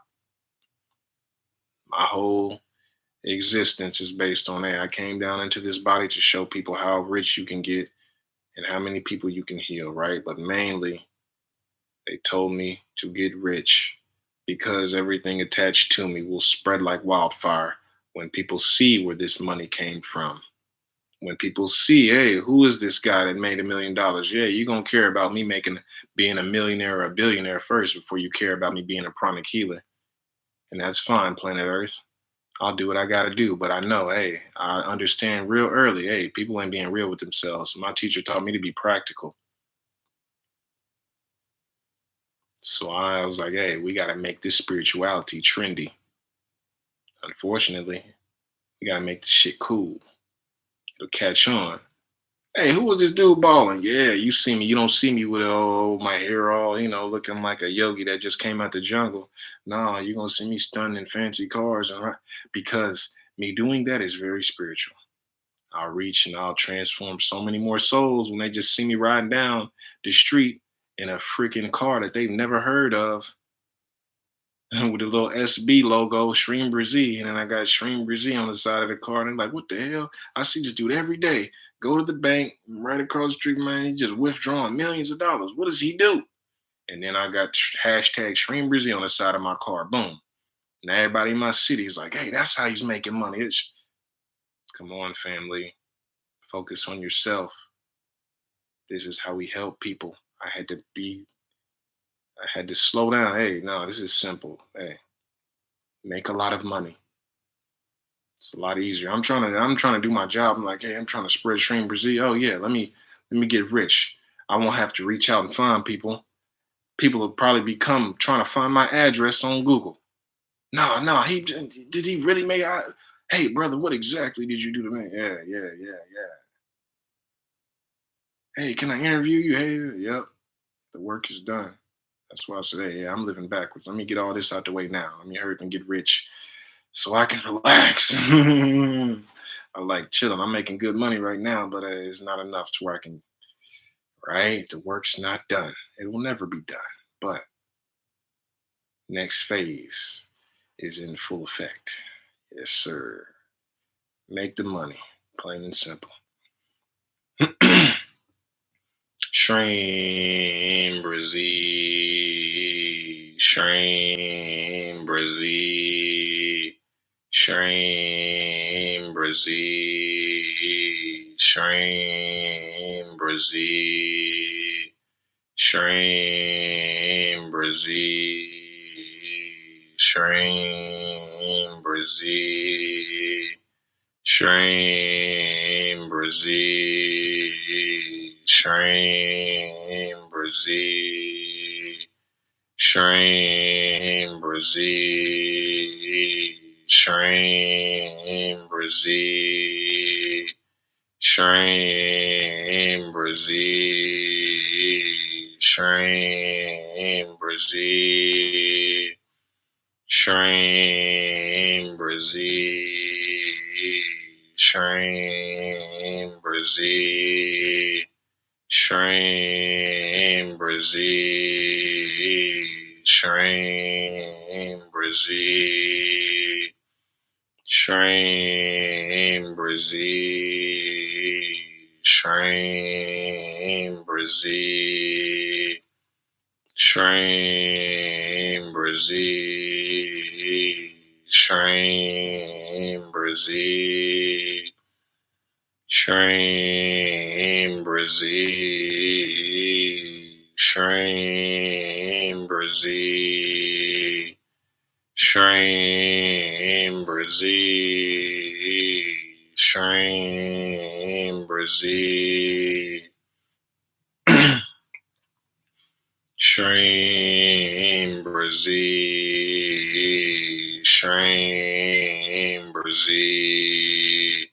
My whole existence is based on that. I came down into this body to show people how rich you can get and how many people you can heal, right? But mainly, they told me to get rich because everything attached to me will spread like wildfire when people see where this money came from. When people see, hey, who is this guy that made $1 million? Yeah, you're gonna care about me being a millionaire or a billionaire first before you care about me being a chronic healer. And that's fine, planet Earth. I'll do what I gotta do. But I know, hey, I understand real early, hey, people ain't being real with themselves. My teacher taught me to be practical. So I was like, hey, we gotta make this spirituality trendy. Unfortunately, we gotta make this shit cool. It'll catch on. Hey, who was this dude balling? Yeah, you see me. You don't see me with my hair all, looking like a yogi that just came out the jungle. No, you're gonna see me stunned in fancy cars, all right? Because me doing that is very spiritual. I'll reach and I'll transform so many more souls when they just see me riding down the street in a freaking car that they've never heard of with a little SB logo, SHREEM BRZEE, and then I got SHREEM BRZEE on the side of the car. And they're like, what the hell? I see this dude every day. Go to the bank right across the street, man. He just withdrawing millions of dollars. What does he do? And then I got hashtag SHREEM BRZEE on the side of my car. Boom. Now everybody in my city is like, hey, that's how he's making money. Come on, family. Focus on yourself. This is how we help people. I had to slow down. Hey, no, this is simple. Hey, make a lot of money. It's a lot easier. I'm trying to do my job. I'm like, hey, I'm trying to spread SHREEM BRZEE. Oh yeah, let me get rich. I won't have to reach out and find people. People will probably become trying to find my address on Google. No, did he really make I hey brother, what exactly did you do to me? Yeah. Hey, can I interview you? Hey, yep. The work is done. That's why I said, hey, yeah, I'm living backwards. Let me get all this out the way now. Let me hurry up and get rich so I can relax. I like chilling. I'm making good money right now, but it's not enough to where I can, right? The work's not done. It will never be done. But next phase is in full effect. Yes, sir. Make the money, plain and simple. SHREEM BRZEE, SHREEM BRZEE, SHREEM BRZEE, SHREEM BRZEE, SHREEM BRZEE, SHREEM BRZEE, SHREEM BRZEE, SHREEM BRZEE, SHREEM BRZEE, SHREEM BRZEE, SHREEM BRZEE, SHREEM BRZEE, SHREEM BRZEE, SHREEM BRZEE, SHREEM BRZEE, SHREEM BRZEE, SHREEM BRZEE, SHREEM BRZEE, SHREEM, BRZEE, SHREEM, BRZEE, SHREEM, BRZEE, SHREEM, BRZEE, SHREEM, BRZEE, SHREEM, BRZEE. SHREEM, BRZEE, SHREEM, BRZEE,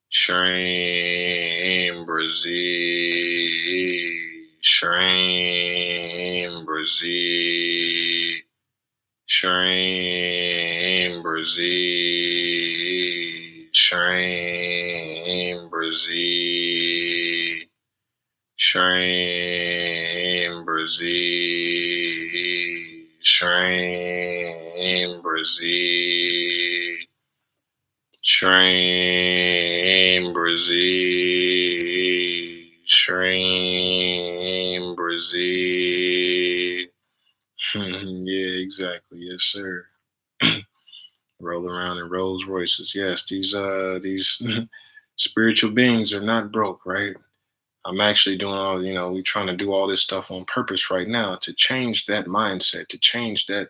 SHREEM, BRZEE, SHREEM, BRZEE, SHREEM, BRZEE, SHREEM, BRZEE, SHREEM, BRZEE, SHREEM, BRZEE, SHREEM, BRZEE, SHREEM, BRZEE. Yeah, exactly. Yes, sir. Roll around in Rolls Royces. Yes, these spiritual beings are not broke, right? I'm actually doing all, we trying to do all this stuff on purpose right now to change that mindset, to change that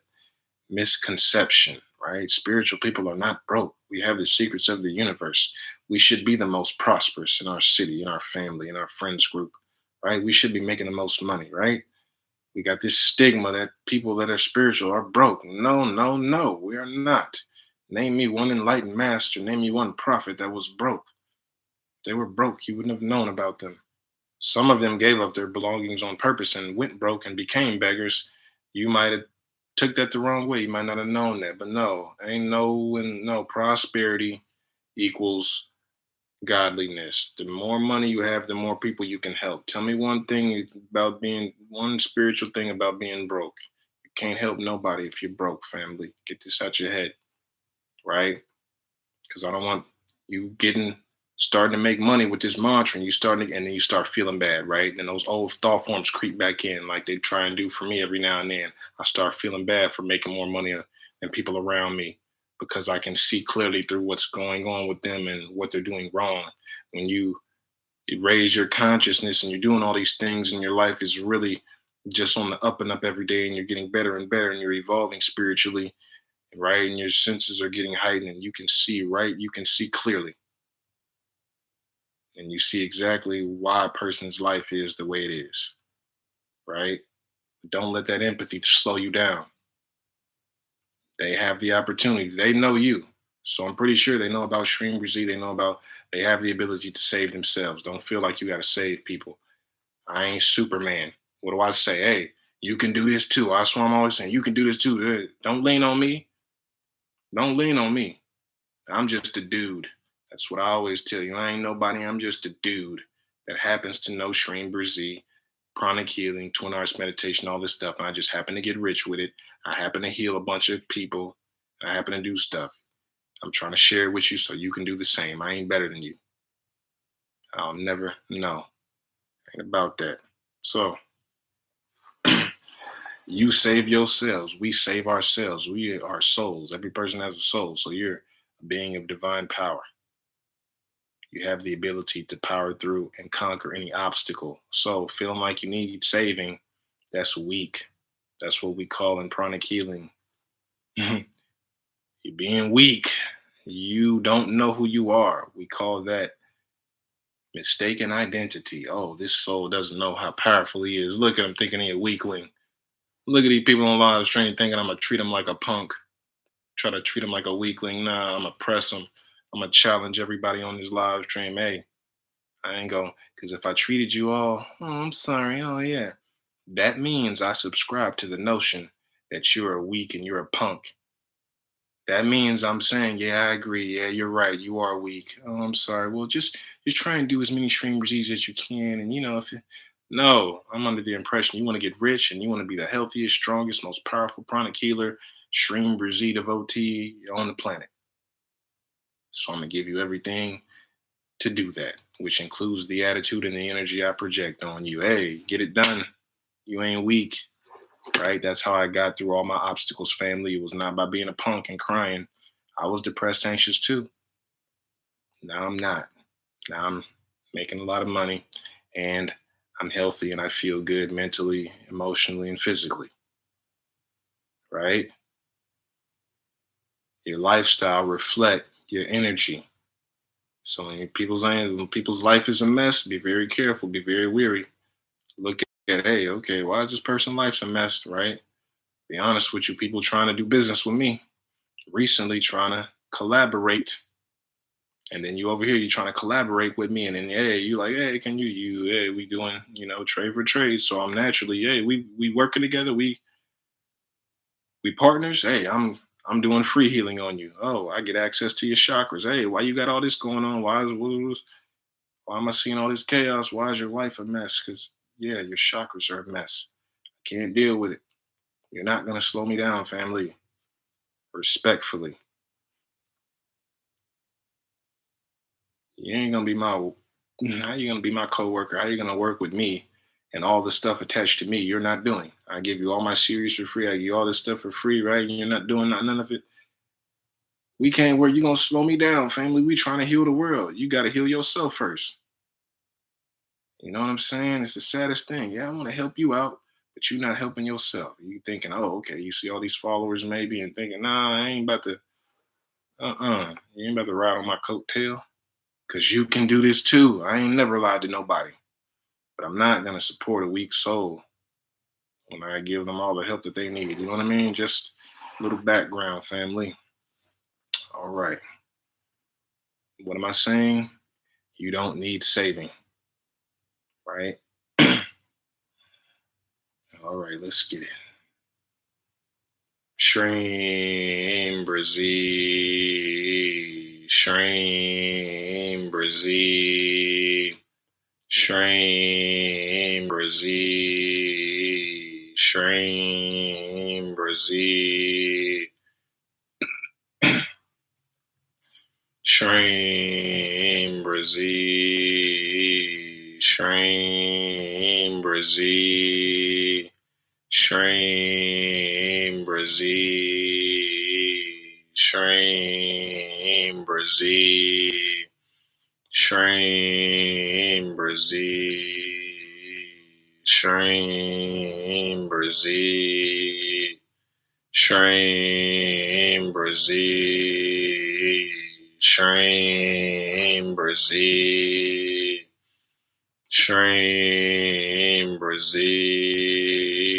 misconception, right? Spiritual people are not broke. We have the secrets of the universe. We should be the most prosperous in our city, in our family, in our friends group, right? We should be making the most money, right? We got this stigma that people that are spiritual are broke. No, no, no, we are not. Name me one enlightened master, name me one prophet that was broke. They were broke. You wouldn't have known about them. Some of them gave up their belongings on purpose and went broke and became beggars. You might have took that the wrong way. You might not have known that, but no, ain't no prosperity equals godliness. The more money you have, the more people you can help. Tell me one spiritual thing about being broke. You can't help nobody if you're broke, family. Get this out your head, right? Because I don't want you starting to make money with this mantra, and and then you start feeling bad, right? And those old thought forms creep back in, like they try and do for me every now and then. I start feeling bad for making more money than people around me because I can see clearly through what's going on with them and what they're doing wrong. When you raise your consciousness and you're doing all these things, and your life is really just on the up and up every day, and you're getting better and better, and you're evolving spiritually, right? And your senses are getting heightened, and you can see, right? You can see clearly, and you see exactly why a person's life is the way it is, right? Don't let that empathy slow you down. They have the opportunity. They know you. So I'm pretty sure they know about SHREEM BRZEE. They have the ability to save themselves. Don't feel like you got to save people. I ain't Superman. What do I say? Hey, you can do this too. That's what I'm always saying. You can do this too. Don't lean on me. Don't lean on me. I'm just a dude. That's what I always tell you. I ain't nobody. I'm just a dude that happens to know SHREEM BRZEE, pranic healing, 20 hours meditation, all this stuff. And I just happen to get rich with it. I happen to heal a bunch of people. I happen to do stuff. I'm trying to share it with you so you can do the same. I ain't better than you. I'll never know. Ain't about that. So you save yourselves. We save ourselves. We are souls. Every person has a soul. So you're a being of divine power. You have the ability to power through and conquer any obstacle. So feeling like you need saving, that's weak. That's what we call in pranic healing. You're being weak. You don't know who you are. We call that mistaken identity. Oh, this soul doesn't know how powerful he is. Look at him thinking he a weakling. Look at these people on live stream thinking I'm gonna treat him like a punk. Try to treat him like a weakling. Nah, I'm gonna press him. I'm gonna challenge everybody on this live stream. Hey, I ain't going, because if I treated you all, oh, I'm sorry. Oh, yeah. That means I subscribe to the notion that you're a weak and you're a punk. That means I'm saying, yeah, I agree. Yeah, you're right. You are weak. Oh, I'm sorry. Well, just try and do as many streamers easy as you can. And if you, no, I'm under the impression you want to get rich and you want to be the healthiest, strongest, most powerful pranic healer, SHREEM BRZEE devotee on the planet. So I'm gonna give you everything to do that, which includes the attitude and the energy I project on you. Hey, get it done. You ain't weak. right? That's how I got through all my obstacles, family. It was not by being a punk and crying. I was depressed, anxious too. Now I'm not. Now I'm making a lot of money and I'm healthy and I feel good mentally, emotionally, and physically, right? Your lifestyle reflect your energy. So when people's life is a mess, be very careful, be very weary. Look at, hey, okay, why is this person's life a mess, right? Be honest with you, people trying to do business with me recently, trying to collaborate, and then you over here, you trying to collaborate with me, and then hey, you like, hey, can hey, we doing, trade for trade. So I'm naturally, hey, we working together, we partners. Hey, I'm doing free healing on you. Oh, I get access to your chakras. Hey, why you got all this going on? Why am I seeing all this chaos? Why is your life a mess? Because yeah, your chakras are a mess. I can't deal with it. You're not gonna slow me down, family. Respectfully, you ain't gonna be my. How you gonna be my coworker? How you gonna work with me and all the stuff attached to me you're not doing? I give you all my series for free. I give you all this stuff for free, right? And you're not doing none of it. We can't work. You gonna slow me down, family. We trying to heal the world. You gotta heal yourself first. You know what I'm saying? It's the saddest thing. Yeah, I want to help you out, but you're not helping yourself. You thinking, oh, okay. You see all these followers maybe and thinking, nah, I ain't about to. You ain't about to ride on my coattail. Cause you can do this too. I ain't never lied to nobody. But I'm not gonna support a weak soul when I give them all the help that they need. You know what I mean? Just a little background, family. All right. What am I saying? You don't need saving, right? All right, let's get it. SHREEM, BRZEE, SHREEM, BRZEE, SHREEM, BRZEE, SHREEM, BRZEE, SHREEM, BRZEE, SHREEM, BRZEE, SHREEM, BRZEE, SHREEM, BRZEE, SHREEM, BRZEE, SHREEM, BRZEE, SHREEM, BRZEE, SHREEM, BRZEE, SHREEM, BRZEE,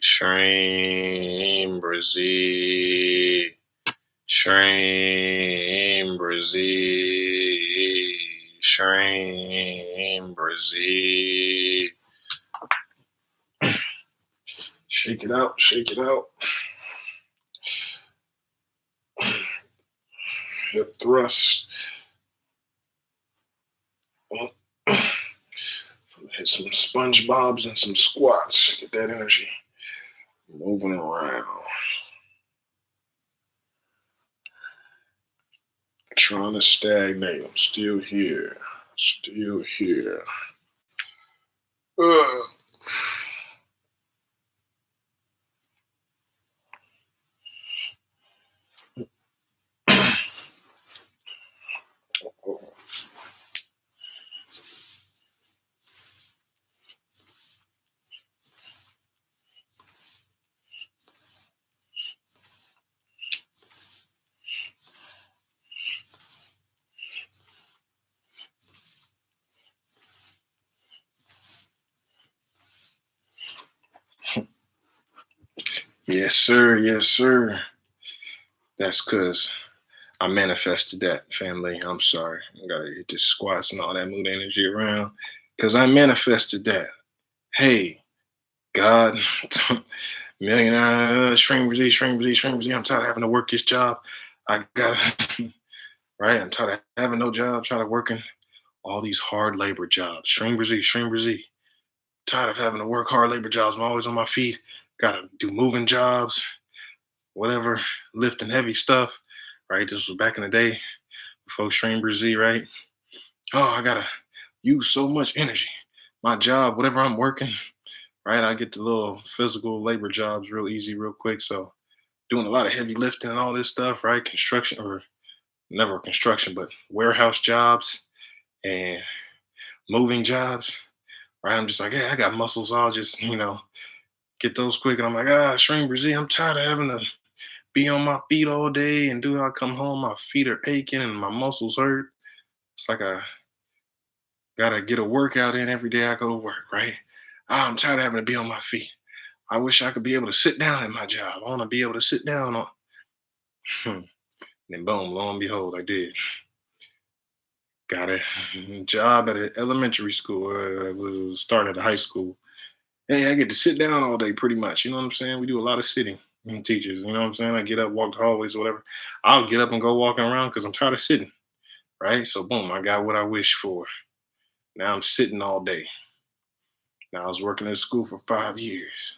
SHREEM, BRZEE, SHREEM, BRZEE, SHREEM, BRZEE. Shake it out, shake it out. Hip thrust. Hit some SpongeBobs and some squats. Get that energy moving around. Trying to stagnate. I'm still here. Still here. Ugh. Yes, sir. Yes, sir. That's because I manifested that, family. I'm sorry. I gotta hit the squats and all that mood energy around. Because I manifested that. Hey, God, millionaire, SHREEM, BRZEE. I'm tired of having to work this job. I gotta, right? I'm tired of having no job, tired of working all these hard labor jobs. SHREEM, BRZEE. Tired of having to work hard labor jobs. I'm always on my feet. Gotta do moving jobs, whatever, lifting heavy stuff, right? This was back in the day before SHREEM, BRZEE, right? Oh, I gotta use so much energy. My job, whatever I'm working, right? I get the little physical labor jobs real easy, real quick. So doing a lot of heavy lifting and all this stuff, right? Construction or never construction, but warehouse jobs and moving jobs, right? I'm just like, yeah, I got muscles. I'll just, get those quick. And I'm like, SHREEM BRZEE, I'm tired of having to be on my feet all day and do I come home, my feet are aching and my muscles hurt. It's like I gotta get a workout in every day I go to work, right? I'm tired of having to be on my feet. I wish I could be able to sit down at my job. I want to be able to sit down on. And boom, lo and behold, I did. Got a job at an elementary school. It was started at high school. Hey, I get to sit down all day pretty much. You know what I'm saying? We do a lot of sitting teachers. You know what I'm saying? I get up, walk the hallways or whatever. I'll get up and go walking around because I'm tired of sitting. Right. So boom, I got what I wished for. Now I'm sitting all day. Now I was working at school for 5 years,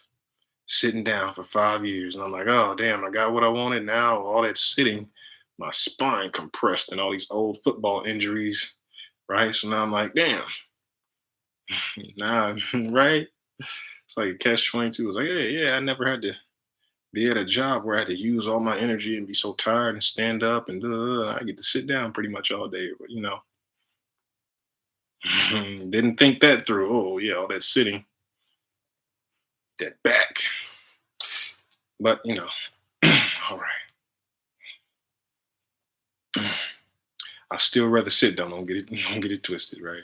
sitting down for 5 years. And I'm like, oh damn, I got what I wanted. Now all that sitting, my spine compressed and all these old football injuries. Right. So now I'm like, damn, nah, right. It's like a catch 22. It's like, yeah, I never had to be at a job where I had to use all my energy and be so tired and stand up and I get to sit down pretty much all day. But didn't think that through. Oh yeah, all that sitting, that back. But all right. I still rather sit down. Don't get it. Don't get it twisted, right?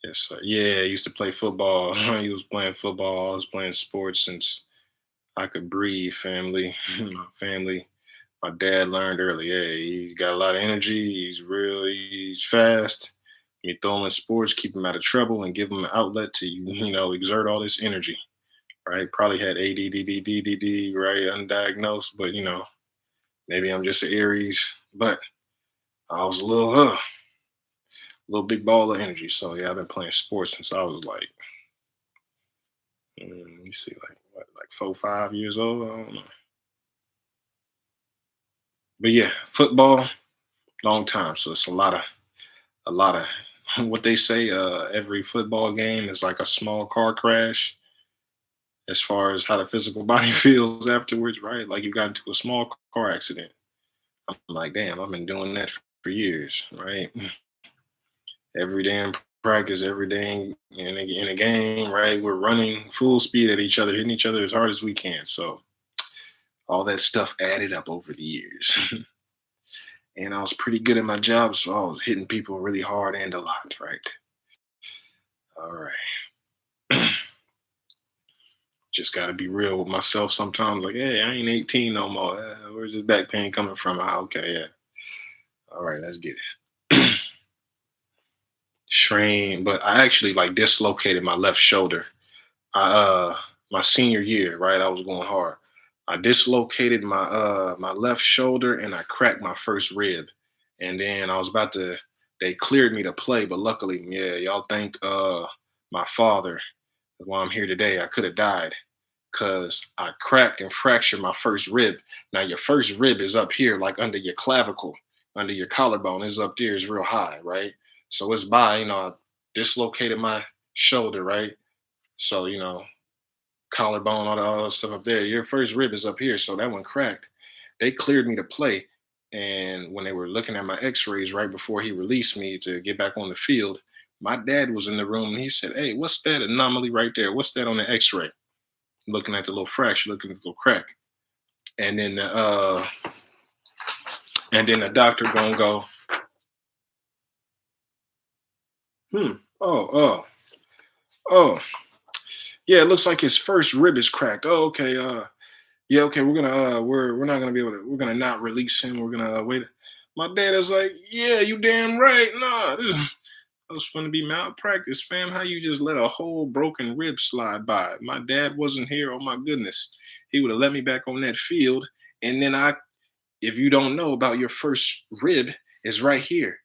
Yes, sir. Yeah, I used to play football. I was playing football. I was playing sports since I could breathe. Family, my family. My dad learned early. Yeah, he's got a lot of energy. He's fast. You throw him in sports, keep him out of trouble, and give him an outlet to exert all this energy. Right? Probably had ADD, right? Undiagnosed, but maybe I'm just an Aries. But I was a little big ball of energy. So yeah, I've been playing sports since I was like, let me see, like what, like 4, 5 years old. I don't know. But yeah, football, long time. So it's a lot of what they say. Every football game is like a small car crash, as far as how the physical body feels afterwards. Right? Like you got into a small car accident. I'm like, damn, I've been doing that for years. Right? Every day in practice, every day in a game, right? We're running full speed at each other, hitting each other as hard as we can. So all that stuff added up over the years. And I was pretty good at my job, so I was hitting people really hard and a lot, right? All right. Just got to be real with myself sometimes. Like, hey, I ain't 18 no more. Where's this back pain coming from? Okay, yeah. All right, let's get it. SHREEM, but I actually like dislocated my left shoulder. My senior year, right? I was going hard. I dislocated my left shoulder and I cracked my first rib. And then I was about to they cleared me to play, but luckily, yeah, y'all thank my father. That's why I'm here today. I could have died because I cracked and fractured my first rib. Now your first rib is up here, like under your clavicle, under your collarbone, is up there, is real high, right? So it's I dislocated my shoulder, right? So, collarbone, all that stuff up there. Your first rib is up here, so that one cracked. They cleared me to play, and when they were looking at my X-rays right before he released me to get back on the field, my dad was in the room and he said, "Hey, what's that anomaly right there? What's that on the X-ray?" Looking at the little fracture, looking at the little crack, and then the doctor gonna go, oh, oh, yeah, it looks like his first rib is cracked. Oh, okay, yeah, okay, we're not gonna be able to, we're gonna not release him. We're gonna wait. My dad is like, yeah, you damn right. Nah, that was fun to be malpractice, fam. How you just let a whole broken rib slide by? My dad wasn't here. Oh my goodness, he would have let me back on that field. And then if you don't know about your first rib, is right here.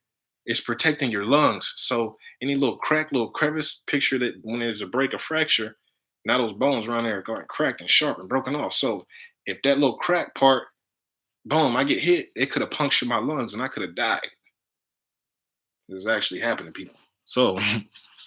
It's protecting your lungs. So any little crack, little crevice, picture that when there's a break, a fracture, now those bones around there are going cracked and sharp and broken off. So if that little crack part, boom, I get hit, it could have punctured my lungs and I could have died. This has actually happened to people. So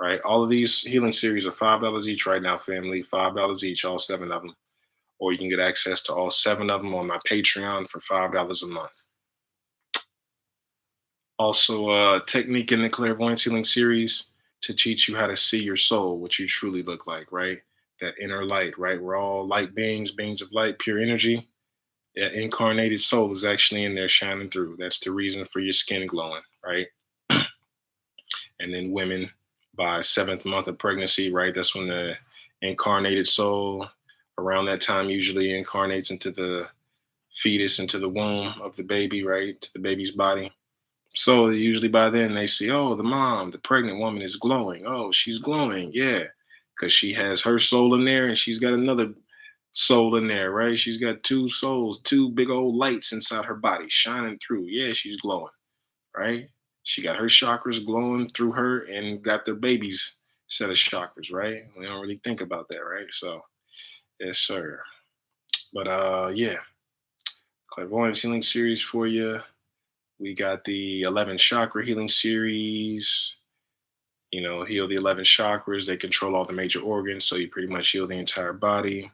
right? All of these healing series are $5 each right now, family. $5 each, all seven of them. Or you can get access to all seven of them on my Patreon for $5 a month. Also, technique in the clairvoyance healing series to teach you how to see your soul, what you truly look like, right? That inner light, right? We're all light beings, beings of light, pure energy. That incarnated soul is actually in there shining through. That's the reason for your skin glowing, right? And then women by seventh month of pregnancy, right? That's when the incarnated soul around that time usually incarnates into the fetus, into the womb of the baby, right? To the baby's body. So usually by then they see, oh, the mom, the pregnant woman is glowing. Oh, she's glowing. Yeah. Because she has her soul in there and she's got another soul in there, right? She's got two souls, two big old lights inside her body shining through. Yeah, she's glowing, right? She got her chakras glowing through her and got the baby's set of chakras, right? We don't really think about that, right? So, yes, sir. But yeah, clairvoyance healing series for you. We got the 11 chakra healing series. You know, heal the 11 chakras. They control all the major organs, so you pretty much heal the entire body.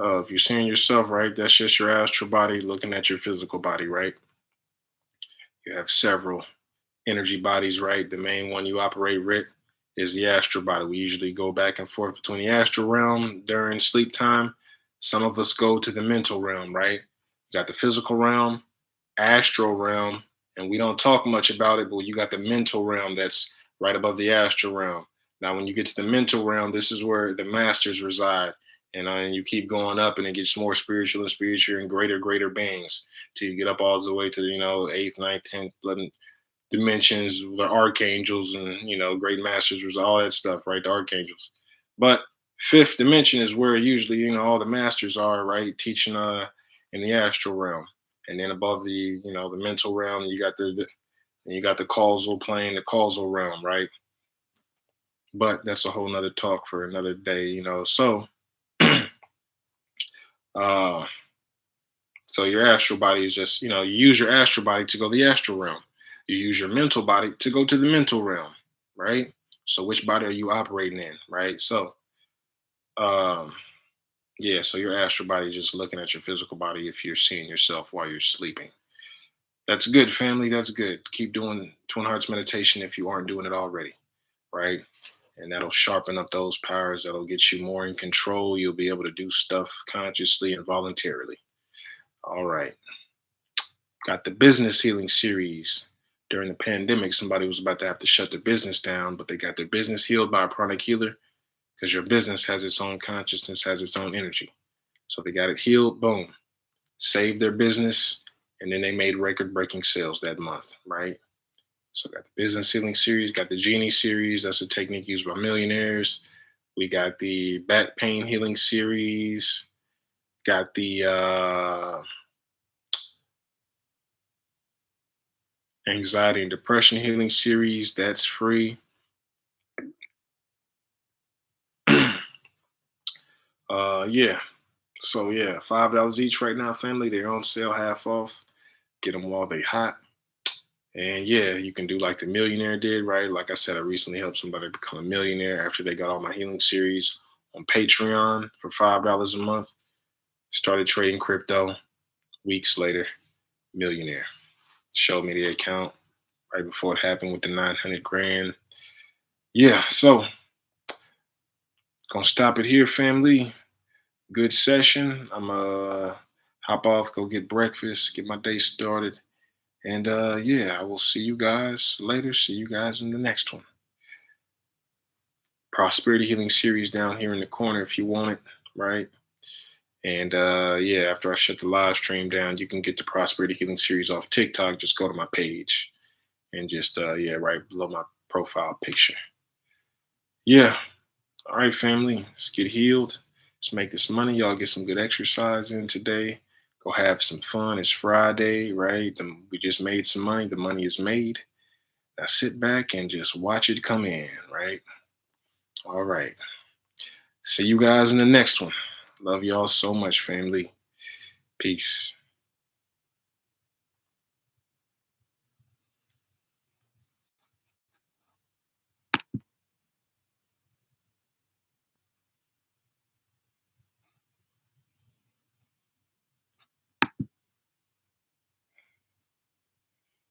If you're seeing yourself, right, that's just your astral body looking at your physical body, right? You have several energy bodies, right? The main one you operate with is the astral body. We usually go back and forth between the astral realm during sleep time. Some of us go to the mental realm, right? You got the physical realm, astral realm, and we don't talk much about it, but you got the mental realm that's right above the astral realm. Now, when you get to the mental realm, this is where the masters reside. And you keep going up and it gets more spiritual and spiritual and greater beings till you get up all the way to, 8th, ninth, 10th, 11th dimensions, the archangels and, great masters, all that stuff, right? The archangels. But fifth dimension is where usually, all the masters are, right? Teaching in the astral realm. And then above the mental realm, you got the causal plane, the causal realm, right? But that's a whole nother talk for another day. Uh so your astral body is just, you use your astral body to go to the astral realm. You use your mental body to go to the mental realm, right? So which body are you operating in, right? So um yeah, so your astral body is just looking at your physical body if you're seeing yourself while you're sleeping. That's good, family. That's good. Keep doing Twin Hearts meditation if you aren't doing it already, right? And that'll sharpen up those powers. That'll get you more in control. You'll be able to do stuff consciously and voluntarily. All right. Got the business healing series. During the pandemic, somebody was about to have to shut their business down, but they got their business healed by a pranic healer because your business has its own consciousness, has its own energy. So they got it healed, boom, saved their business, and then they made record breaking sales that month, right? So got the business healing series, got the genie series. That's a technique used by millionaires. We got the back pain healing series. Got the anxiety and depression healing series. That's free. Yeah. So yeah, $5 each right now, family. They're on sale, half off. Get them while they hot. And yeah, you can do like the millionaire did, right? Like I said, I recently helped somebody become a millionaire after they got all my healing series on Patreon for $5 a month. Started trading crypto. Weeks later, millionaire. Showed me the account right before it happened with the 900 grand. Yeah, so gonna stop it here, family. Good session. I'm hop off, go get breakfast, get my day started. And yeah, I will see you guys later. See you guys in the next one. Prosperity Healing series down here in the corner if you want it, right? And yeah, after I shut the live stream down, you can get the Prosperity Healing series off TikTok. Just go to my page and just yeah, right below my profile picture. Yeah. All right, family. Let's get healed. Let's make this money. Y'all get some good exercise in today. Go have some fun. It's Friday, right? We just made some money. The money is made. Now sit back and just watch it come in, right? All right. See you guys in the next one. Love y'all so much, family. Peace.